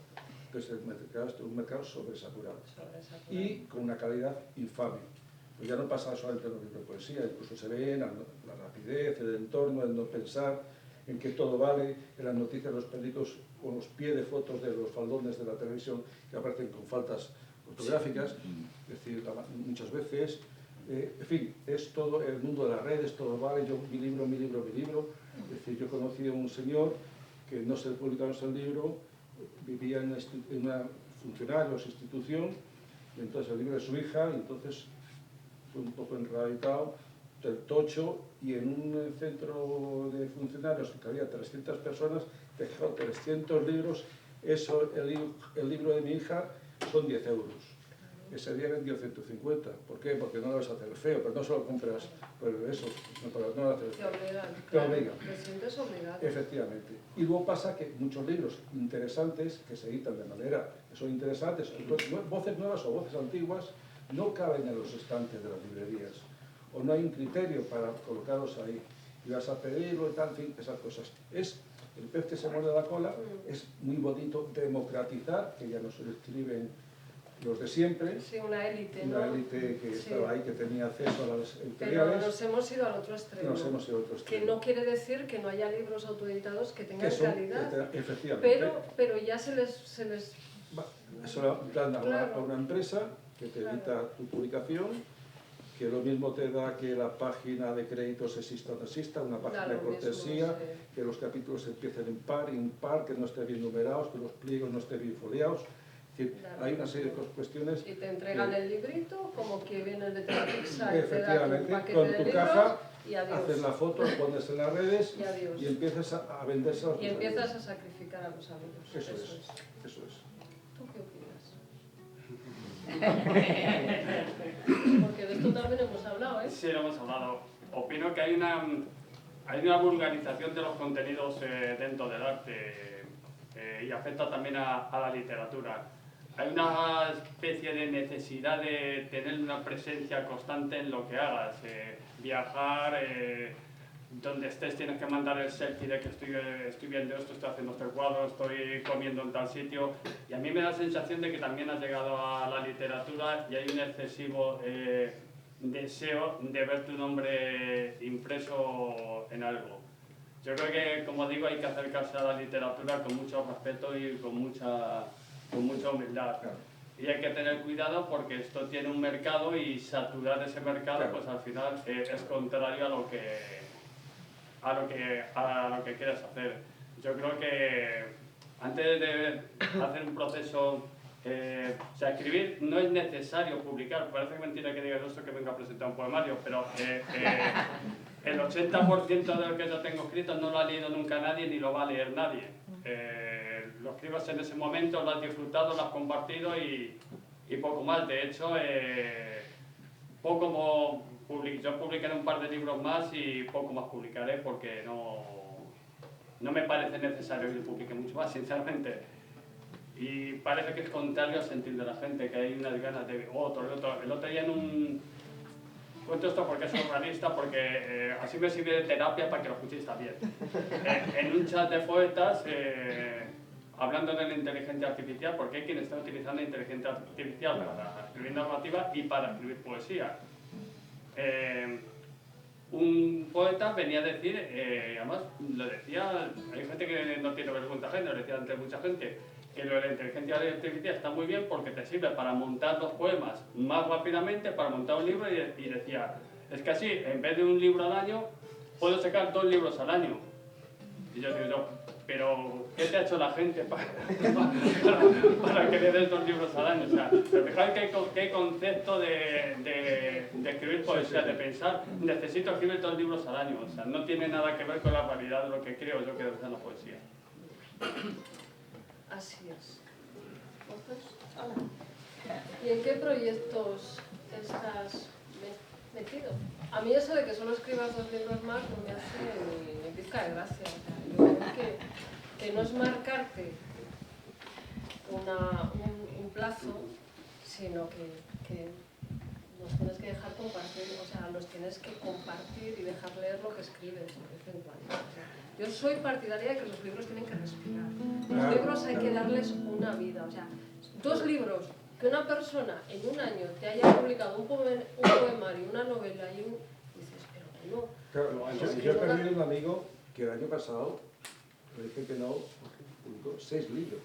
Entonces el mercado es un mercado sobresaturado y con una calidad infame. Pues ya no pasa solamente en los libros de poesía, incluso se ve en la rapidez, el entorno, el no pensar, en que todo vale, en las noticias, los periódicos, con los pies de fotos de los faldones de la televisión que aparecen con faltas ortográficas, es decir, muchas veces, en fin, es todo el mundo de las redes, todo vale, yo mi libro, es decir, yo conocí a un señor que no se publicaba el libro, vivía en una funcionarios, institución, y entonces el libro de su hija, y entonces fue un poco enradicado del tocho, y en un centro de funcionarios que había 300 personas, dejó 300 libros, eso, el libro de mi hija son 10 euros. Ese día vendió 150. ¿Por qué? Porque no lo vas a hacer feo, pero no solo compras por eso, no lo haces feo. Te obligan. Te sientes obligado. Efectivamente. Y luego pasa que muchos libros interesantes, que se editan de manera que son interesantes, voces nuevas o voces antiguas, no caben en los estantes de las librerías, o no hay un criterio para colocarlos ahí, y vas a pedirlo y tal, en fin, esas cosas. Es el pez que se muerde la cola, es muy bonito democratizar, que ya no se lo escriben los de siempre, Sí, una élite, ¿no? una élite que Sí. estaba ahí, que tenía acceso a las Pero editoriales. nos hemos ido al otro extremo. Nos hemos ido a otro extremo. Que no quiere decir que no haya libros autoeditados que tengan Que son, calidad, efectivamente. pero ya se les Eso lo dan a Claro. una empresa que te edita tu publicación, que lo mismo te da que la página de créditos exista o no exista, una página de lo mismo, cortesía, sí. que los capítulos empiecen en par, impar, que no estén bien numerados, que los pliegos no estén bien foliados. Es decir, Claro. hay una serie de cuestiones. Y te entregan que, el librito, como que viene el de Televisa y te da tu efectivamente, paquete con de tu libros caja, y adiós. haces la foto, lo pones en las redes Y adiós. y empiezas a venderse a los Y empiezas amigos. a sacrificar a los amigos. Eso es. Eso es. ¿Tú qué opinas? Porque de esto también hemos hablado, ¿eh? Sí, lo hemos hablado. Opino que hay una vulgarización de los contenidos dentro del arte y afecta también a la literatura. Hay una especie de necesidad de tener una presencia constante en lo que hagas. Viajar, donde estés tienes que mandar el selfie de que estoy viendo esto, estoy haciendo este cuadro, estoy comiendo en tal sitio. Y a mí me da la sensación de que también has llegado a la literatura y hay un excesivo deseo de ver tu nombre impreso en algo. Yo creo que, como digo, hay que acercarse a la literatura con mucho respeto y con mucha humildad. Claro. Y hay que tener cuidado porque esto tiene un mercado y saturar ese mercado, Claro. pues al final es contrario a lo que quieres hacer. Yo creo que antes de hacer un proceso, o sea, escribir no es necesario publicar. Parece mentira que digas esto, que venga a presentar un poemario, pero el 80% de lo que yo tengo escrito no lo ha leído nunca nadie ni lo va a leer nadie. Lo escribes en ese momento, lo has disfrutado, lo has compartido y poco más. De hecho, yo publicaré un par de libros más y poco más publicaré porque no me parece necesario que yo publique mucho más, sinceramente. Y parece que es contrario al sentir de la gente, que hay unas ganas de otro. El otro día cuento esto porque soy realista, porque así me sirve de terapia para que lo escuchéis también. En un chat de poetas, hablando de la inteligencia artificial, porque hay quienes están utilizando la inteligencia artificial para escribir narrativa y para escribir poesía. Un poeta venía a decir, además lo decía, hay gente que no tiene vergüenza ajena, lo decía ante mucha gente, que lo de la inteligencia artificial está muy bien porque te sirve para montar los poemas más rápidamente, para montar un libro, y decía, es que así, en vez de un libro al año, puedo sacar 2 libros al año. Y yo digo, pero ¿qué te ha hecho la gente para que le des 2 libros al año? O sea, pero fijaos que hay concepto de escribir poesía, de pensar, necesito escribir 2 libros al año. O sea, no tiene nada que ver con la realidad de lo que creo yo que debe ser la poesía. Así es. ¿Y en qué proyectos estás metido? A mí eso de que solo escribas 2 libros más no me hace ni pizca de gracia. O sea, yo creo que no es marcarte un plazo, sino que nos tienes que dejar compartir, o sea, los tienes que compartir y dejar leer lo que escribes de vez en cuando. O sea, yo soy partidaria de que los libros tienen que respirar. Los libros hay que darles una vida. O sea, 2 libros que una persona en un año te haya publicado un poemario, una novela y dices, pero no. Claro, yo he perdido un amigo que el año pasado le dije que no, porque publicó 6 libros.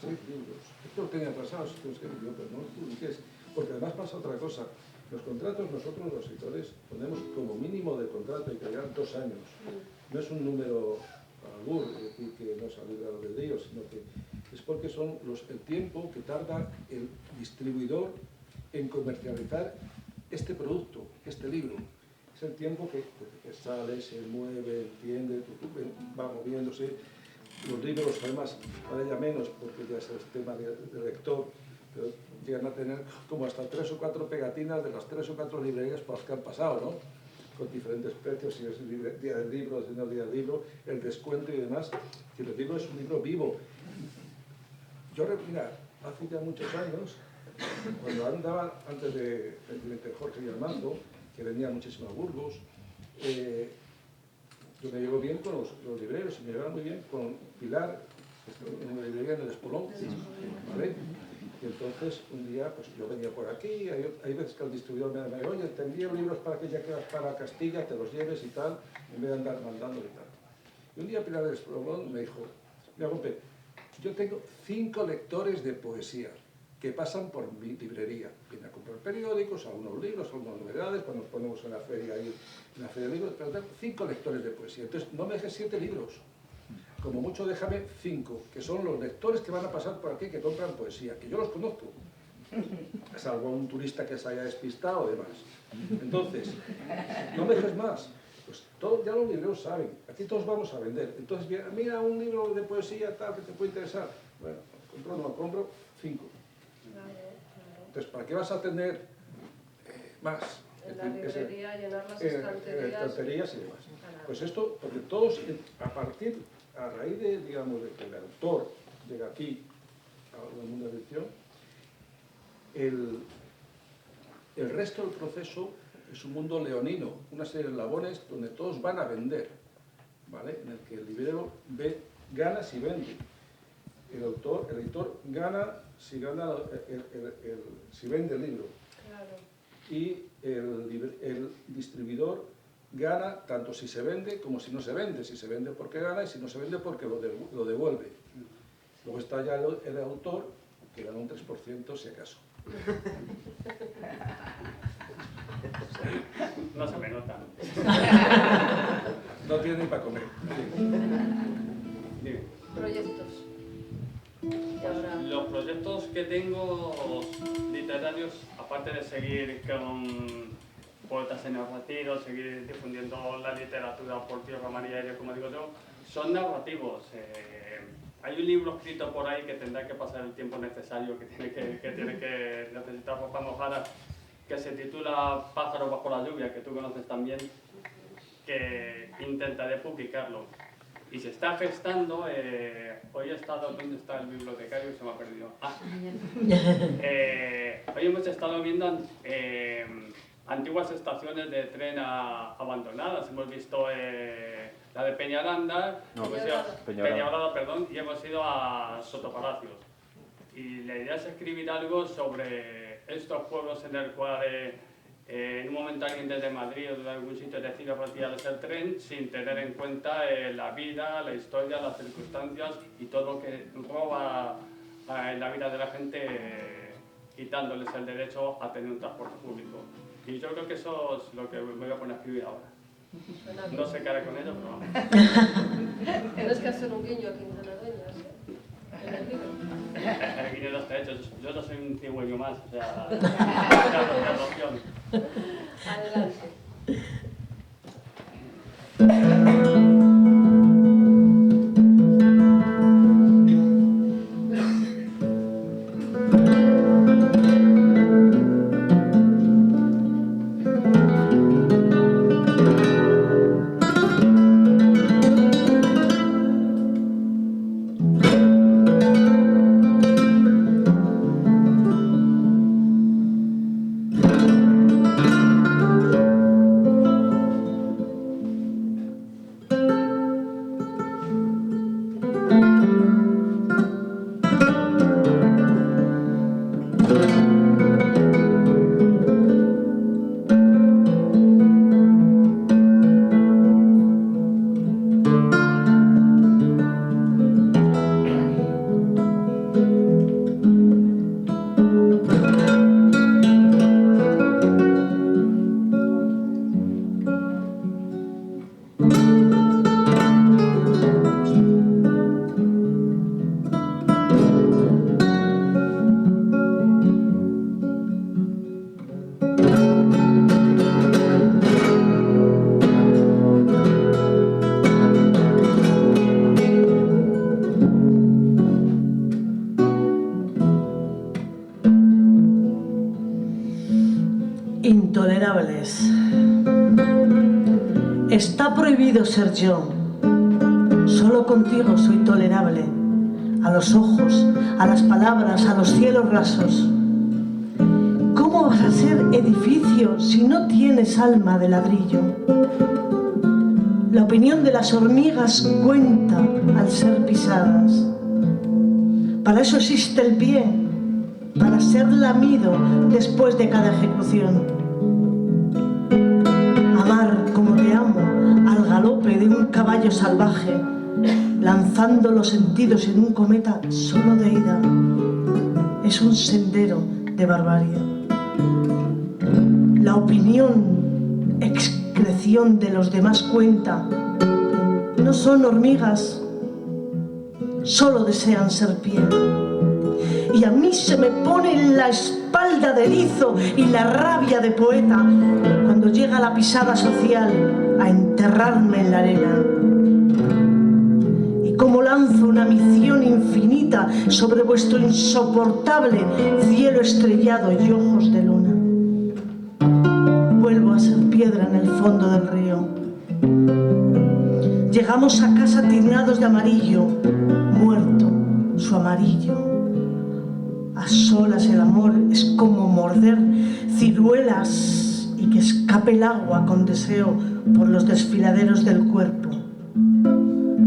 6 libros. Esto lo tenía atrasado, pero no lo publiques. Porque además pasa otra cosa. Los contratos, nosotros los editores ponemos como mínimo de contrato y que llegan 2 años. No es un número albur, es decir, que no se libre del río, sino que es porque son el tiempo que tarda el distribuidor en comercializar este producto, este libro. Es el tiempo que sale, se mueve, entiende, va moviéndose. Los libros, además, ahora ya menos, porque ya es el tema de lector, pero llegan a tener como hasta 3 o 4 pegatinas de las 3 o 4 librerías por las que han pasado, ¿no? Con diferentes precios, si es el día del libro, si no el día del libro, el descuento y demás. El libro es un libro vivo. Yo, mira, hace ya muchos años, Cuando andaba, antes de Jorge y Armando, que vendían muchísimo a Burgos, yo me llevo bien con los libreros y me llevaba muy bien con Pilar, en una librería en el Espolón, ¿vale? Y entonces un día pues yo venía por aquí, hay veces que el distribuidor me dice, oye, te envío libros para que ya quedas para Castilla, te los lleves y tal, en vez de andar mandando y tal. Y un día Pilar del Espolón me dijo, mira, Gompe, yo tengo 5 lectores de poesía que pasan por mi librería. Vienen a comprar periódicos, algunos libros, algunas novedades, cuando nos ponemos en la feria ahí, en la feria de libros, pero tengo 5 lectores de poesía. Entonces, no me dejes 7 libros. Como mucho déjame 5, que son los lectores que van a pasar por aquí, que compran poesía, que yo los conozco. Salvo un turista que se haya despistado o demás. Entonces, no me dejes más. Pues ya los libreros saben, aquí todos vamos a vender. Entonces, mira un libro de poesía tal que te puede interesar. Bueno, compro o no compro, 5. Entonces, ¿para qué vas a tener más? En la librería, llenar las estanterías y demás. Pues esto, porque todos, a raíz de, digamos, de que el autor llega aquí, al mundo de la edición, el resto del proceso es un mundo leonino, una serie de eslabones donde todos van a vender, ¿vale? En el que el librero gana si vende. El editor gana si vende el libro. Claro. Y el distribuidor gana tanto si se vende como si no se vende. Si se vende porque gana y si no se vende porque lo devuelve. Luego está ya el autor, que gana un 3% si acaso. No se me nota. No tiene ni para comer. Dime. Proyectos. Y ahora... Los proyectos que tengo literarios, aparte de seguir con poetas en narrativos, seguir difundiendo la literatura por tierra, mar y aire, como digo yo, son narrativos. Hay un libro escrito por ahí que tendrá que pasar el tiempo necesario, que tiene que necesitar ropa mojada, que se titula Pájaro bajo la lluvia, que tú conoces también, que intentaré publicarlo. Y se está gestando, hoy he estado, ¿dónde está el bibliotecario? Se me ha perdido. Hoy hemos estado viendo antiguas estaciones de tren abandonadas. Hemos visto la de Peñaranda, Peñaranda, perdón, y hemos ido a Sotopalacios. Y la idea es escribir algo sobre estos pueblos en el cual en un momento alguien desde Madrid o de algún sitio decide retirarse el tren sin tener en cuenta la vida, la historia, las circunstancias y todo lo que roba la vida de la gente, quitándoles el derecho a tener un transporte público. Y yo creo que eso es lo que me voy a poner a escribir ahora. No sé qué haré con ello, pero vamos. Tienes que hacer un guiño a Quintana Dueñas, ¿eh? En el libro. El guiño ya está hecho. Yo no soy un cigüeño más, o sea, la adopción. Adelante. Intolerables. Está prohibido ser yo. Solo contigo soy tolerable. A los ojos, a las palabras, a los cielos rasos. vas a ser edificio si no tienes alma de ladrillo? La opinión de las hormigas cuenta al ser pisadas. Para eso existe el pie, para ser lamido después de cada ejecución. Amar como te amo al galope de un caballo salvaje, lanzando los sentidos en un cometa solo de ida, es un sendero de barbarie. La opinión, excreción de los demás cuenta. No son hormigas, solo desean ser pie. Y a mí se me pone la espalda de erizo y la rabia de poeta cuando llega la pisada social a enterrarme en la arena. Y como lanzo una misión infinita sobre vuestro insoportable cielo estrellado y ojos de luna. Vuelvo a ser piedra en el fondo del río. Llegamos a casa tiznados de amarillo, muerto su amarillo. A solas el amor es como morder ciruelas y que escape el agua con deseo por los desfiladeros del cuerpo.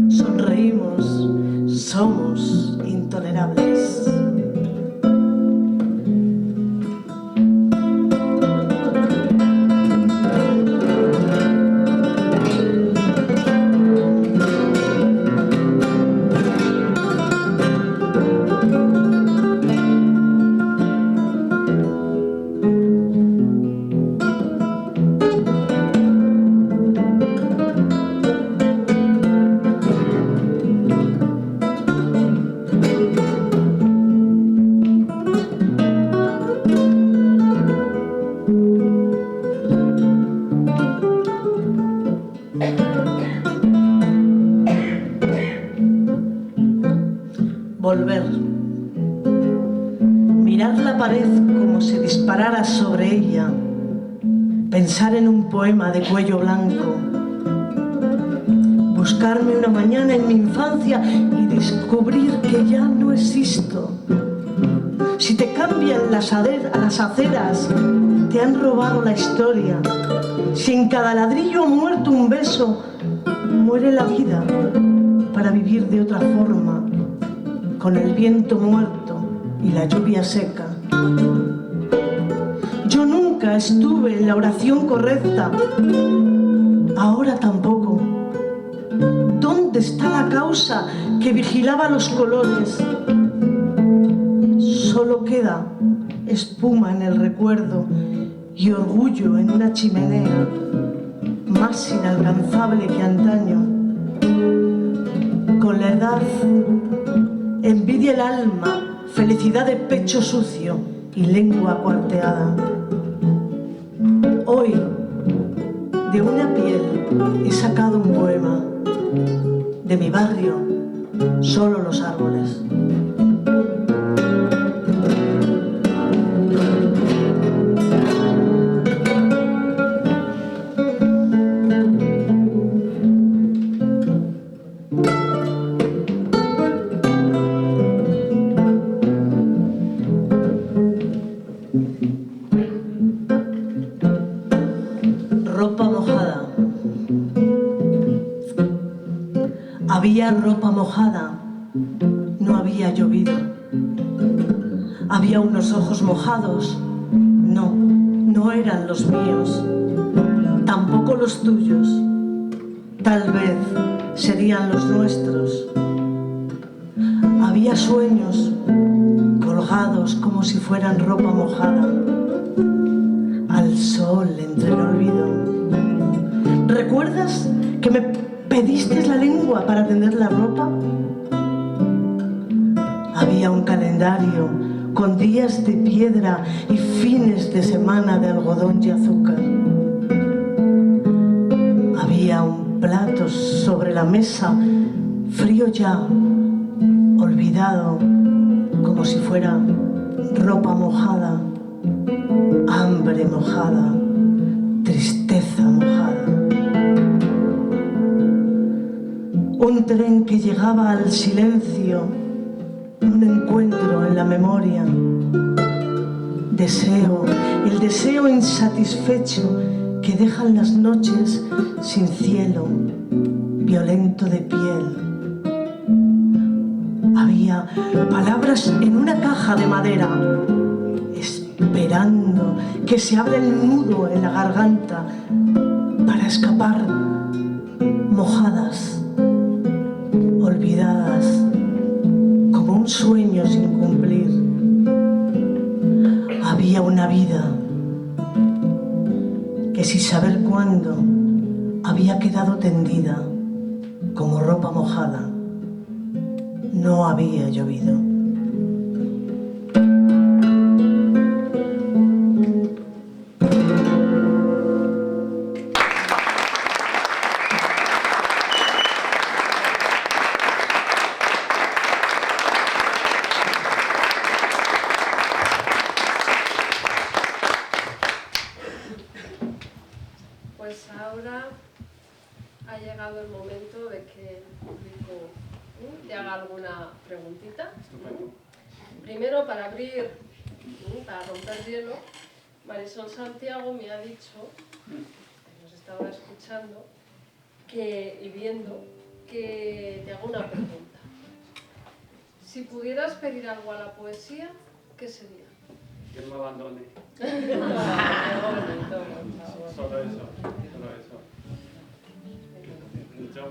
Sonreímos, somos intolerables. Volver. Mirar la pared como si disparara sobre ella. Pensar en un poema de cuello blanco. Buscarme una mañana en mi infancia y descubrir que ya no existo. Si te cambian las aceras, te han robado la historia. Si en cada ladrillo ha muerto un beso, muere la vida para vivir de otra forma. Con el viento muerto y la lluvia seca. Yo nunca estuve en la oración correcta, ahora tampoco. ¿Dónde está la causa que vigilaba los colores? Solo queda espuma en el recuerdo y orgullo en una chimenea, más inalcanzable que antaño. Con la edad envidia el alma, felicidad de pecho sucio y lengua cuarteada. Hoy, de una piel, he sacado un poema. De mi barrio, solo los árboles. Ropa mojada. Había ropa mojada, no había llovido. Había unos ojos mojados, no eran los míos, tampoco los tuyos. Tal vez serían los nuestros. Había sueños colgados como si fueran ropa mojada, al sol entre el olvido. ¿Recuerdas que me pediste la lengua para tender la ropa? Había un calendario con días de piedra y fines de semana de algodón y azúcar. Había un plato sobre la mesa, frío ya, olvidado, como si fuera ropa mojada, hambre mojada, tristeza mojada. Un tren que llegaba al silencio, un encuentro en la memoria. Deseo, el deseo insatisfecho que dejan las noches sin cielo, violento de piel. Había palabras en una caja de madera, esperando que se abra el nudo en la garganta para escapar, mojadas, olvidadas, como un sueño sin cumplir. Había una vida que sin saber cuándo había quedado tendida como ropa mojada. No había llovido. Pues ahora ha llegado el momento de que el público te haga alguna preguntita. Estupendo. Primero, para abrir, para romper hielo, Marisol Santiago me ha dicho, que nos está ahora escuchando y viendo, que te hago una pregunta. Si pudieras pedir algo a la poesía, ¿qué sería? Que no me abandone. Qué bonito, por favor. Solo eso, solo eso. Yo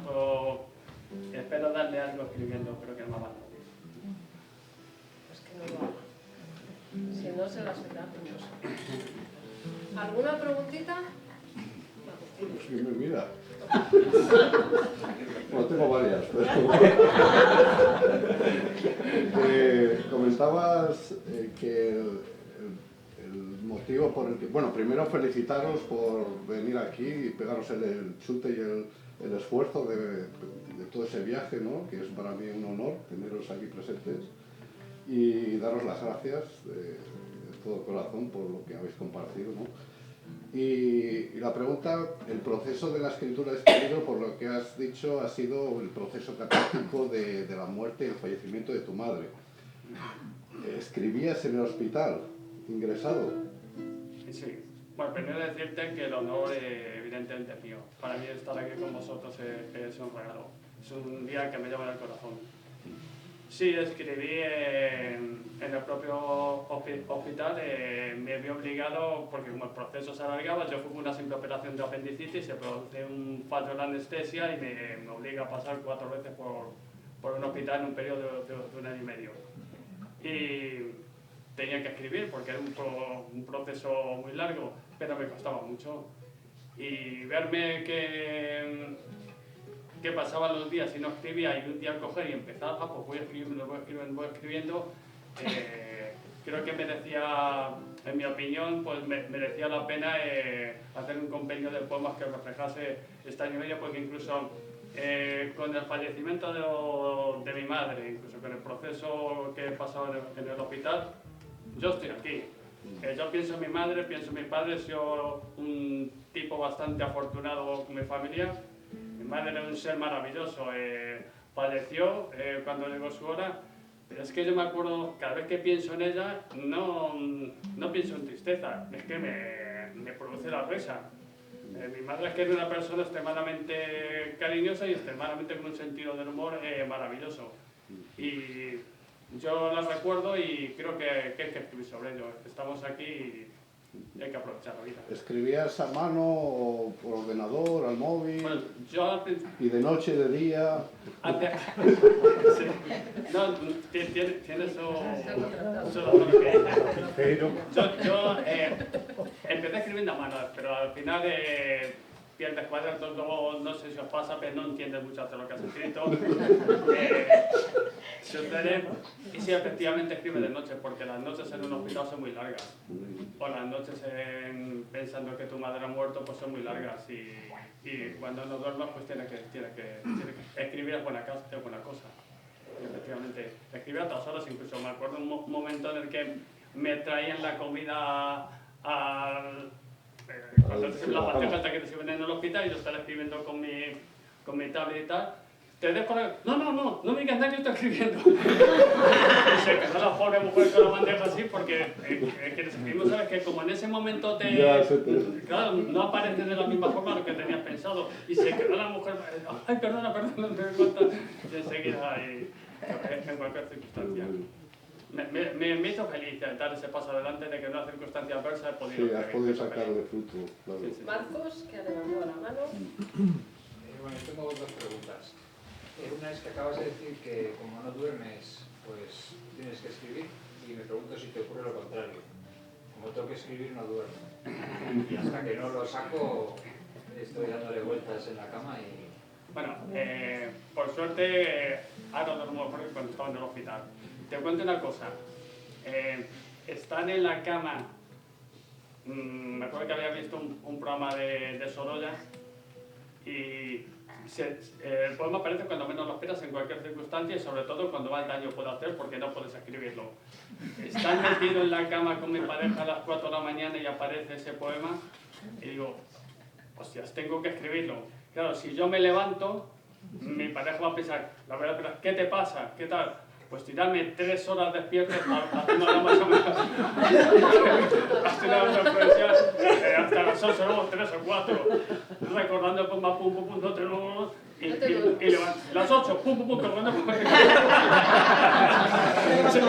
espero darle algo escribiendo, pero que no me abandone. Pues que no lo haga. Si no, se las verá mucho. ¿Alguna preguntita? Sí, mira. Bueno, tengo varias. Comentabas que el motivo por el que... Bueno, primero felicitaros por venir aquí y pegaros el chute y el esfuerzo de todo ese viaje, ¿no? Que es para mí un honor teneros aquí presentes, y daros las gracias de todo corazón por lo que habéis compartido, ¿no? Y la pregunta, el proceso de la escritura de este libro, por lo que has dicho, ha sido el proceso catártico de la muerte y el fallecimiento de tu madre. ¿Escribías en el hospital, ingresado? Sí. Bueno, primero decirte que el honor evidentemente es mío. Para mí estar aquí con vosotros es un regalo. Es un día que me lleva en el corazón. Sí, escribí en el propio hospital. Me vi obligado, porque como el proceso se alargaba, yo fui con una simple operación de apendicitis, se produce un fallo en la anestesia y me obliga a pasar 4 veces por un hospital en un periodo de 1 año y medio. Y tenía que escribir porque era un proceso muy largo, pero me costaba mucho. Y verme que pasaban los días y no escribía, y un día coger y empezar, pues voy escribiendo, creo que merecía, en mi opinión, pues merecía la pena hacer un compendio de poemas que reflejase este año y medio, porque incluso con el fallecimiento de mi madre, incluso con el proceso que he pasado en el hospital, yo estoy aquí. Yo pienso en mi madre, pienso en mis padres, soy un tipo bastante afortunado con mi familia. Mi madre era un ser maravilloso, falleció cuando llegó su hora, pero es que yo me acuerdo, cada vez que pienso en ella, no pienso en tristeza, es que me produce la risa. Mi madre es que era una persona extremadamente cariñosa y extremadamente con un sentido del humor maravilloso. Y yo la recuerdo y creo que hay que escribir sobre ello. Estamos aquí y hay que aprovechar la vida. ¿Escribías a mano o por ordenador, al móvil? Bueno, yo ¿Y de noche, de día? Sí. No, tiene su Pero... Yo empecé escribiendo a mano, pero al final pierdes cuadernos, luego no sé si os pasa, pero no entiendes mucho de lo que has escrito. Y sí, efectivamente escribe de noche, porque las noches en un hospital son muy largas. O las noches pensando que tu madre ha muerto, pues son muy largas. Y cuando no duermas, pues tienes que escribir es buena cosa. Y efectivamente, escribir a todas horas, incluso me acuerdo un momento en el que me traían la comida cuando las bandejas que te sirven en el hospital, y yo estaba escribiendo con mi tablet y tal. te dejo la... No me digas nada que estoy escribiendo. Y se quedó la pobre mujer con la bandeja así porque quienes escribimos sabes que como en ese momento claro, no aparece de la misma forma lo que tenías pensado. Y se quedó la mujer, ay, perdona, no me doy cuenta. Y enseguida, en cualquier circunstancia. Me hizo feliz dar ese paso adelante de que en una circunstancia adversa he podido... Sí, has podido sacarle fruto, claro. Sí, sí. Marcos, que ha levantado la mano. Bueno, yo tengo dos preguntas. Una es que acabas de decir que como no duermes, pues tienes que escribir, y me pregunto si te ocurre lo contrario. Como tengo que escribir, no duermo. Y hasta que no lo saco, estoy dándole vueltas en la cama y... Bueno, por suerte, ahora duermo mejor que cuando estaba en el hospital. Te cuento una cosa. Estar en la cama... me acuerdo que había visto un programa de Sorolla y el poema aparece cuando menos lo esperas en cualquier circunstancia y sobre todo cuando más daño puede hacer porque no puedes escribirlo. Estar metido en la cama con mi pareja a las 4 de la mañana y aparece ese poema y digo, hostias, tengo que escribirlo. Claro, si yo me levanto, mi pareja va a pensar, la verdad, pero ¿qué te pasa? ¿Qué tal? Pues tirarme 3 horas despierto haciendo la más o menos hasta las 8, luego 3 o 4, recordando el poema, pum, pum, pum, no te lo... Y las 8, pum, pum, pum, recordando el poema. Te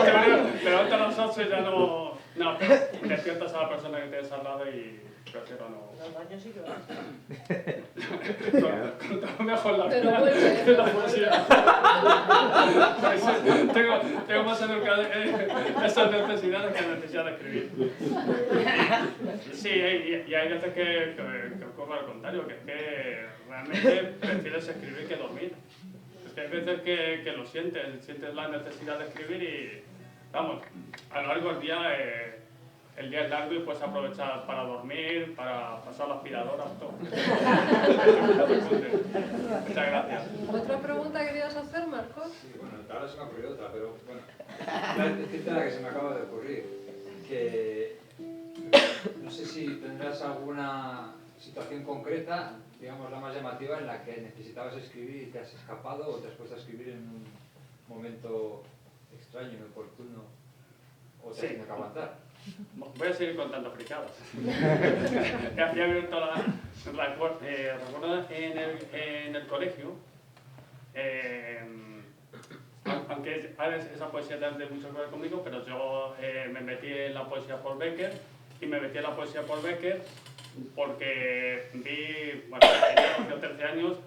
levantas a las 8 y ya no... No, pero despiertas a la persona que tienes al lado y prefiero no... Los baños sí que vas. Contaba mejor la Pero vida vuelve. que la poesía. Tengo más educado esas necesidades que la necesidad de escribir. Sí, y hay veces que ocurre al contrario, que es que realmente prefieres escribir que dormir. Es que hay veces que lo sientes la necesidad de escribir y, vamos, a lo largo del día... el día es largo y puedes aprovechar para dormir, para pasar la aspiradora, todo. Muchas gracias. ¿Otra pregunta querías hacer, Marcos? Sí, bueno, ahora se me ha ocurrido otra, pero bueno, decirte la que se me acaba de ocurrir, que no sé si tendrás alguna situación concreta, digamos la más llamativa, en la que necesitabas escribir y te has escapado o te has puesto a escribir en un momento extraño, inoportuno, o te has tenido que aguantar. Voy a seguir contando fricadas. Había abierto recuerdo en el colegio, aunque esa poesía tiene mucho que ver conmigo, pero yo me metí en la poesía por Becker y me metí en la poesía por Becker porque vi, bueno, tenía 13 años,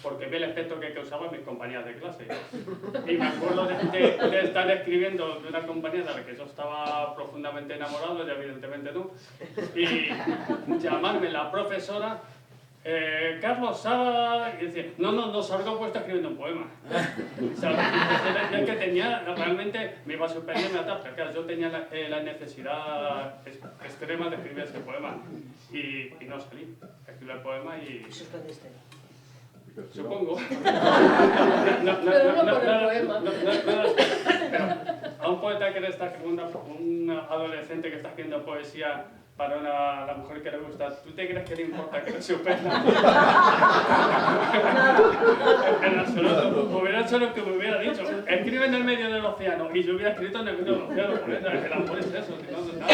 porque vi el efecto que causaba en mis compañeras de clase. Y me acuerdo de estar escribiendo de una compañera de la que yo estaba profundamente enamorado, y evidentemente no, y llamarme la profesora, Carlos, sal, y decir, no salgo puesto escribiendo un poema. O sea, es que tenía, realmente me iba a sorprender, pero claro, yo tenía la necesidad extrema de escribir ese poema. Y no salí, escribí el poema y... Supongo. Pero no por el poema. Pero a un poeta que está un adolescente que está escribiendo poesía para la mujer que le gusta, ¿tú te crees que le importa que le supera? En absoluto. Hubiera hecho lo que me hubiera dicho. Escribe en el medio del océano y yo hubiera escrito en el medio del océano. El amor es eso, si no, nada.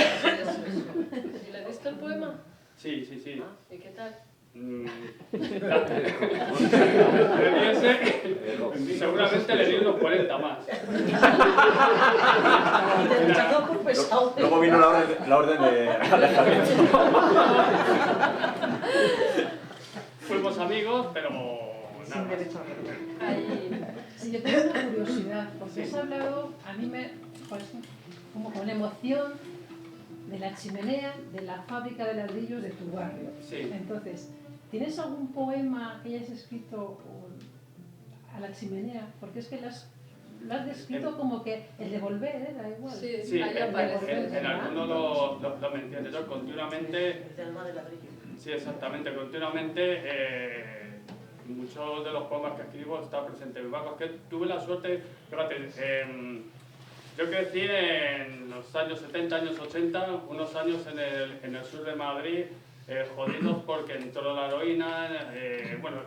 ¿Y le diste el poema? Sí. Ah, ¿y qué tal? Seguramente le di unos 40 más. Luego vino la orden de alejamiento. Fuimos amigos, pero nada más. Sí, yo tengo una curiosidad, porque has hablado, a mí pues, como con emoción, de la chimenea de la fábrica de ladrillos de tu barrio. Sí. Entonces, ¿tienes algún poema que hayas escrito a la chimenea? Porque es que lo has descrito como que el de volver, da igual. Sí, ahí aparece. en alguno lo mencioné yo continuamente. El de alma de ladrillo. Sí, exactamente, continuamente. Muchos de los poemas que escribo están presentes en mi barrio. Es que tuve la suerte, fíjate, yo crecí en los años 70, años 80, unos años en el sur de Madrid, jodidos porque entró la heroína, bueno,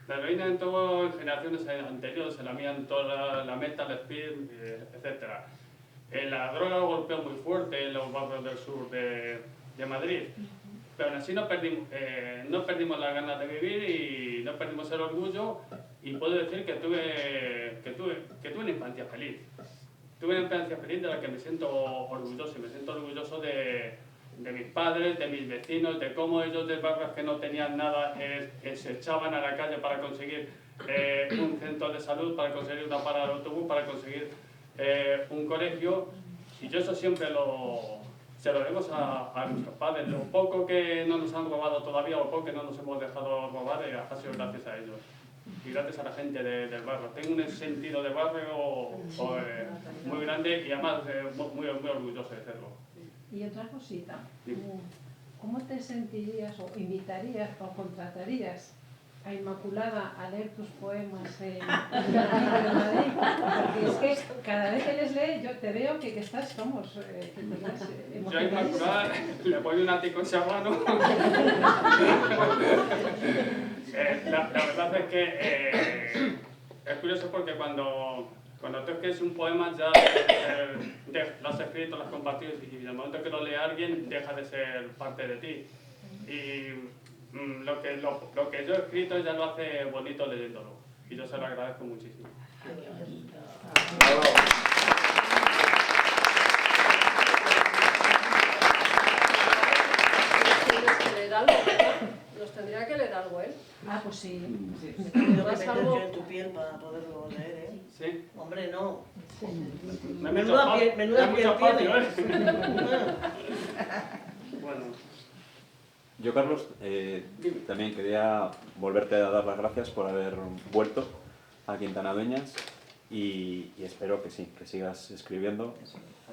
La heroína entró en generaciones anteriores, en la mía entró la metal, speed, etc. La droga golpeó muy fuerte en los barrios del sur de Madrid, pero aún así no perdimos las ganas de vivir y no perdimos el orgullo, y puedo decir que tuve una infancia feliz. Tuve una infancia feliz de la que me siento orgulloso, y me siento orgulloso de mis padres, de mis vecinos, de cómo ellos de barrios que no tenían nada se echaban a la calle para conseguir un centro de salud, para conseguir una parada de autobús, para conseguir un colegio, y yo eso siempre se lo debemos a nuestros padres. Lo poco que no nos han robado todavía, o poco que no nos hemos dejado robar, ha sido gracias a ellos. Y gracias a la gente del barrio. Tengo un sentido de barrio muy grande y además muy orgulloso de serlo. Y otra cosita, ¿cómo te sentirías o invitarías o contratarías a Inmaculada a leer tus poemas en el Archivo de Madrid? Porque es que cada vez que les lee yo te veo que estás, vamos, Yo a Inmaculada le pongo un ático en Serrano. La verdad es que es curioso porque cuando tú escribes un poema ya lo has escrito, lo has compartido, y en el momento que lo lee alguien deja de ser parte de ti. Y lo que yo he escrito ya lo hace bonito leyéndolo, y yo se lo agradezco muchísimo. Tienes que leer algo, ¿verdad? Nos tendría que leer algo él. Ah, pues sí. Me tengo que meter yo en tu piel para poderlo leer, ¿eh? ¿Sí? Hombre, no. Menuda piel tienes. Bueno. Yo, Carlos, también quería volverte a dar las gracias por haber vuelto a Quintana Dueñas, y espero que sí, que sigas escribiendo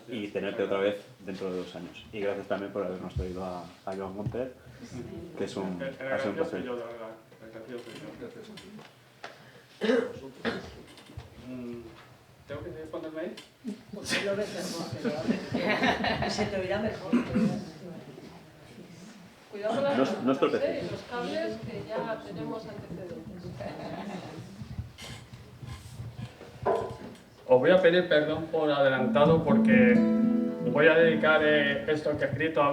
y tenerte otra vez dentro de 2 años. Y gracias también por habernos traído a Joan Monter, que ha sido un placer. ¿Tengo que ponerme ahí? Pues lo ves mejor, se te oirá mejor. Cuidado con las No lámparas, estropeces. los cables, que ya tenemos antecedentes. Os voy a pedir perdón por adelantado, porque voy a dedicar esto que he escrito a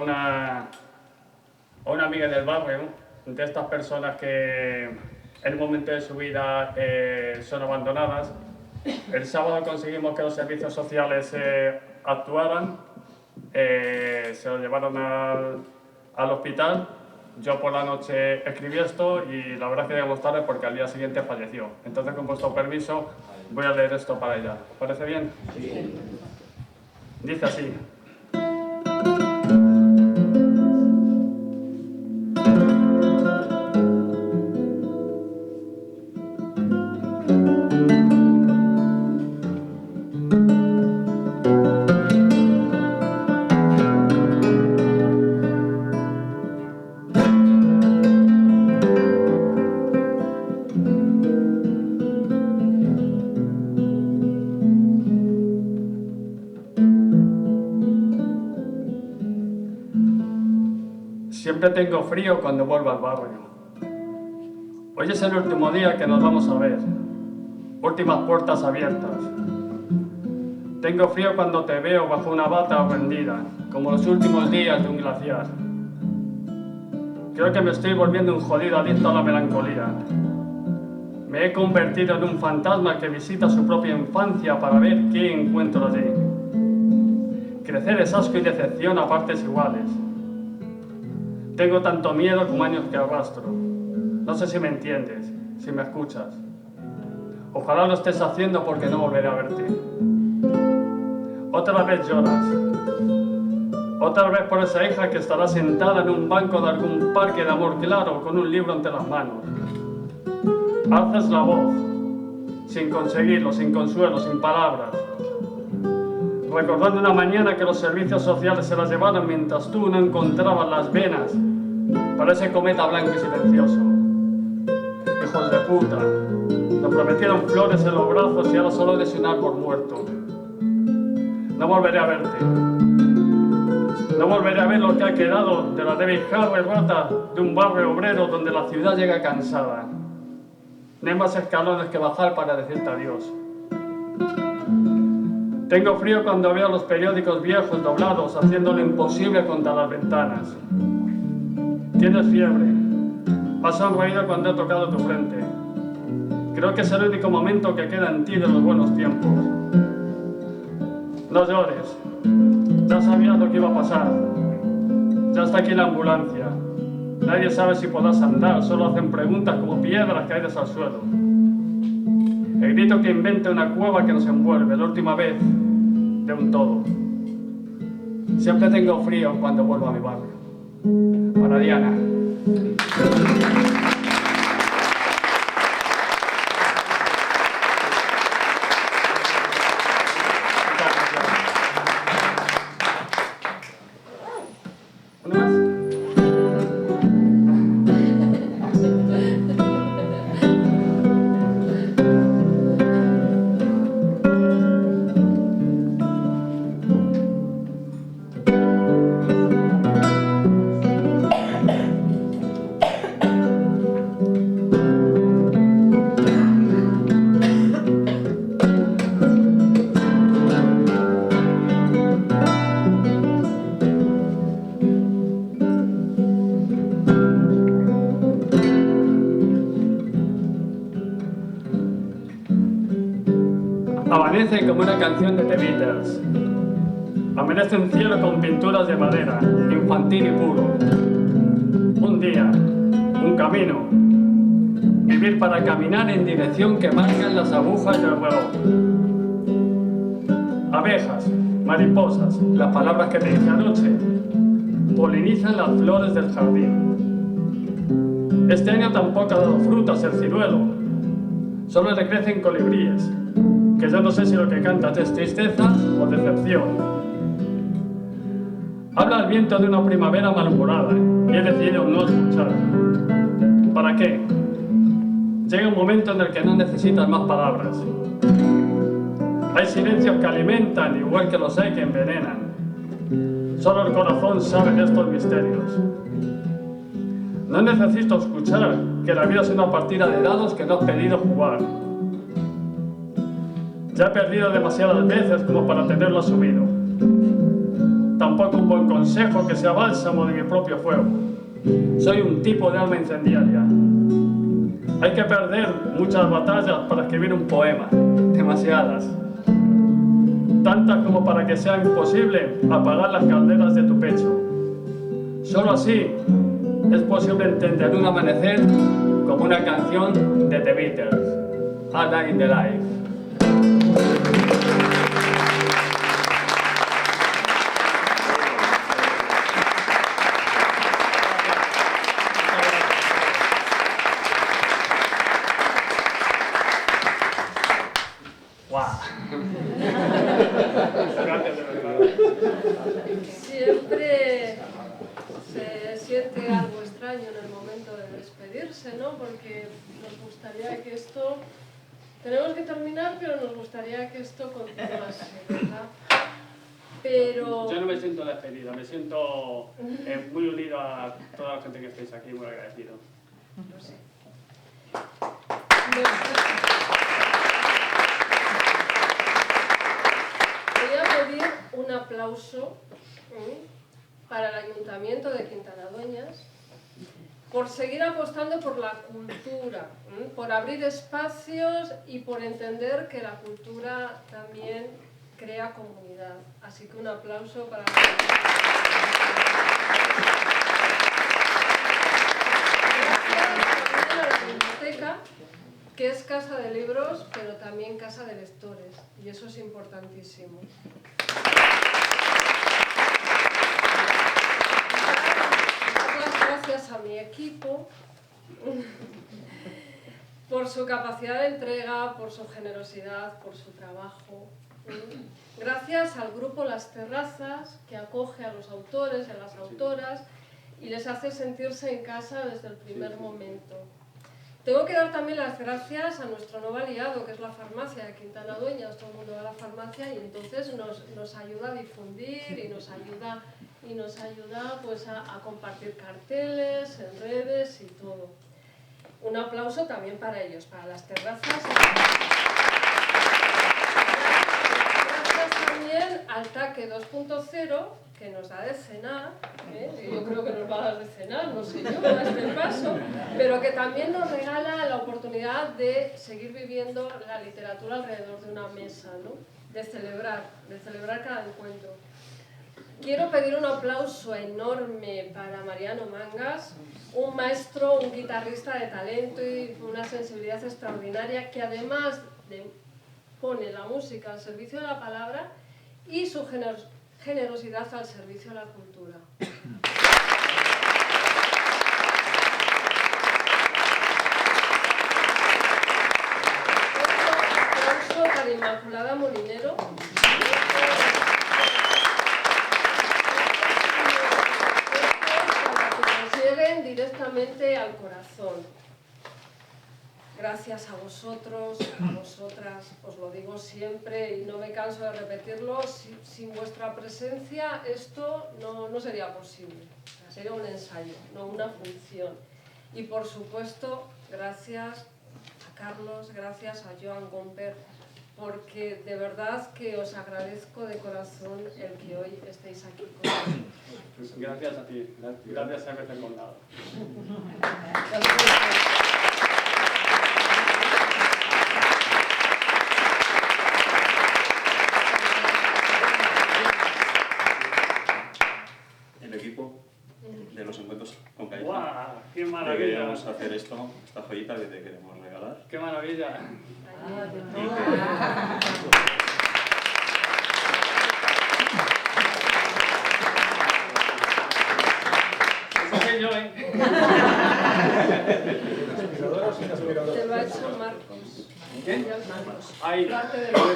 una amiga del barrio, de estas personas que en un momento de su vida son abandonadas. El sábado conseguimos que los servicios sociales actuaran, se lo llevaron al hospital. Yo por la noche escribí esto y la verdad es que llegamos tarde porque al día siguiente falleció. Entonces, con vuestro permiso, voy a leer esto para ella. ¿Os parece bien? Sí. Dice así. Siempre tengo frío cuando vuelvo al barrio. Hoy es el último día que nos vamos a ver. Últimas puertas abiertas. Tengo frío cuando te veo bajo una bata rendida, como los últimos días de un glaciar. Creo que me estoy volviendo un jodido adicto a la melancolía. Me he convertido en un fantasma que visita su propia infancia para ver qué encuentro allí. Crecer es asco y decepción a partes iguales. Tengo tanto miedo como años que arrastro. No sé si me entiendes, si me escuchas. Ojalá lo estés haciendo porque no volveré a verte. Otra vez lloras. Otra vez por esa hija que estará sentada en un banco de algún parque de amor claro con un libro entre las manos. Alzas la voz, sin conseguirlo, sin consuelo, sin palabras. Recordando una mañana que los servicios sociales se las llevaron mientras tú no encontrabas las venas para ese cometa blanco y silencioso. Hijos de puta, nos prometieron flores en los brazos y ahora solo eres un árbol muerto. No volveré a verte. No volveré a ver lo que ha quedado de la débil jarra y rata de un barrio obrero donde la ciudad llega cansada. No hay más escalones que bajar para decirte adiós. Tengo frío cuando veo los periódicos viejos doblados haciendo lo imposible contra las ventanas. Tienes fiebre. Has sonreído cuando he tocado tu frente. Creo que es el único momento que queda en ti de los buenos tiempos. No llores. Ya sabías lo que iba a pasar. Ya está aquí la ambulancia. Nadie sabe si podrás andar, solo hacen preguntas como piedras caídas al suelo. El grito que inventa una cueva que nos envuelve, la última vez de un todo. Siempre tengo frío cuando vuelvo a mi barrio. Para Diana. Amanece como una canción de The Beatles. Amanece un cielo con pinturas de madera, infantil y puro. Un día, un camino. Vivir para caminar en dirección que marcan las agujas del reloj. Abejas, mariposas, las palabras que te dije anoche, polinizan las flores del jardín. Este año tampoco ha dado frutas el ciruelo, solo le crecen colibríes, que yo no sé si lo que cantas es tristeza o decepción. Habla el viento de una primavera malhumorada y he decidido no escuchar. ¿Para qué? Llega un momento en el que no necesitas más palabras. Hay silencios que alimentan igual que los hay que envenenan. Solo el corazón sabe de estos misterios. No necesito escuchar que la vida es una partida de dados que no has pedido jugar. Ya he perdido demasiadas veces como para tenerlo asumido. Tampoco un buen consejo que sea bálsamo de mi propio fuego. Soy un tipo de alma incendiaria. Hay que perder muchas batallas para escribir un poema. Demasiadas. Tantas como para que sea imposible apagar las calderas de tu pecho. Solo así es posible entender un amanecer como una canción de The Beatles. A Day in the Life. Siempre se siente algo extraño en el momento de despedirse, ¿no? Porque nos gustaría que esto... Tenemos que terminar, pero nos gustaría que esto continuase, ¿verdad? Pero... Yo no me siento despedida, me siento muy unido a toda la gente que estáis aquí, muy agradecido. No sé. Voy a pedir un aplauso para el Ayuntamiento de Quintana Dueñas por seguir apostando por la cultura, por abrir espacios y por entender que la cultura también crea comunidad. Así que un aplauso para... Gracias también a la biblioteca, que es casa de libros, pero también casa de lectores, y eso es importantísimo. Gracias a mi equipo por su capacidad de entrega, por su generosidad, por su trabajo. Gracias al grupo Las Terrazas, que acoge a los autores y a las autoras y les hace sentirse en casa desde el primer momento. Tengo que dar también las gracias a nuestro nuevo aliado, que es la farmacia de Quintana Dueñas. Todo el mundo va a la farmacia y entonces nos ayuda a difundir y nos ayuda pues, a compartir carteles en redes y todo. Un aplauso también para ellos, para las terrazas. Gracias también al TACE 2.0, que nos da de cenar, yo creo que nos va a dar de cenar, no sé yo, a este paso, pero que también nos regala la oportunidad de seguir viviendo la literatura alrededor de una mesa, ¿no? de celebrar cada encuentro. Quiero pedir un aplauso enorme para Mariano Mangas, un maestro, un guitarrista de talento y una sensibilidad extraordinaria, que además pone la música al servicio de la palabra y su generosidad al servicio de la cultura. Un aplauso para Inmaculada Molinero. Lleguen directamente al corazón. Gracias a vosotros, a vosotras, os lo digo siempre y no me canso de repetirlo, sin vuestra presencia esto no sería posible. Sería un ensayo, no una función. Y por supuesto, gracias a Carlos, gracias a Joan Gomper, porque de verdad que os agradezco de corazón el que hoy estéis aquí conmigo. Gracias a ti, gracias a haberte contado. El equipo de los encuentros con Caixa. ¡Guau! ¡Qué maravilla! Queríamos hacer esta joyita que te queremos regalar. ¡Qué maravilla! Eso soy yo, ¿eh? Te lo ha hecho Marcos. ¿Qué? Ay,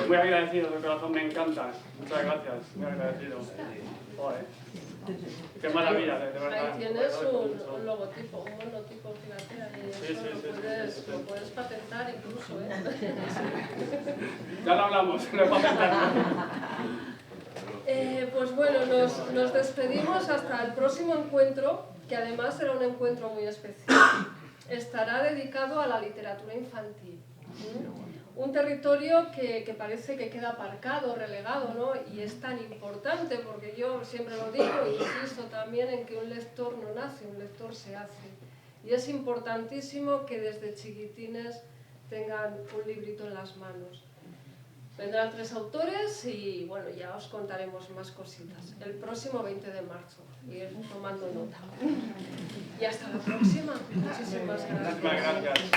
muy agradecido, de corazón, me encanta. Muchas gracias, muy agradecido. Joder. Qué maravilla, de verdad. Ahí tienes un logotipo, un monotipo, fíjate, y eso lo puedes patentar incluso, ¿eh? Ya lo hablamos, lo he patentado. Pues bueno, nos despedimos hasta el próximo encuentro, que además será un encuentro muy especial. Estará dedicado a la literatura infantil. Un territorio que parece que queda aparcado, relegado, ¿no? Y es tan importante, porque yo siempre lo digo e insisto también en que un lector no nace, un lector se hace. Y es importantísimo que desde chiquitines tengan un librito en las manos. Vendrán 3 autores y bueno, ya os contaremos más cositas. El próximo 20 de marzo, ir tomando nota. Y hasta la próxima. Muchísimas gracias. Muchas gracias.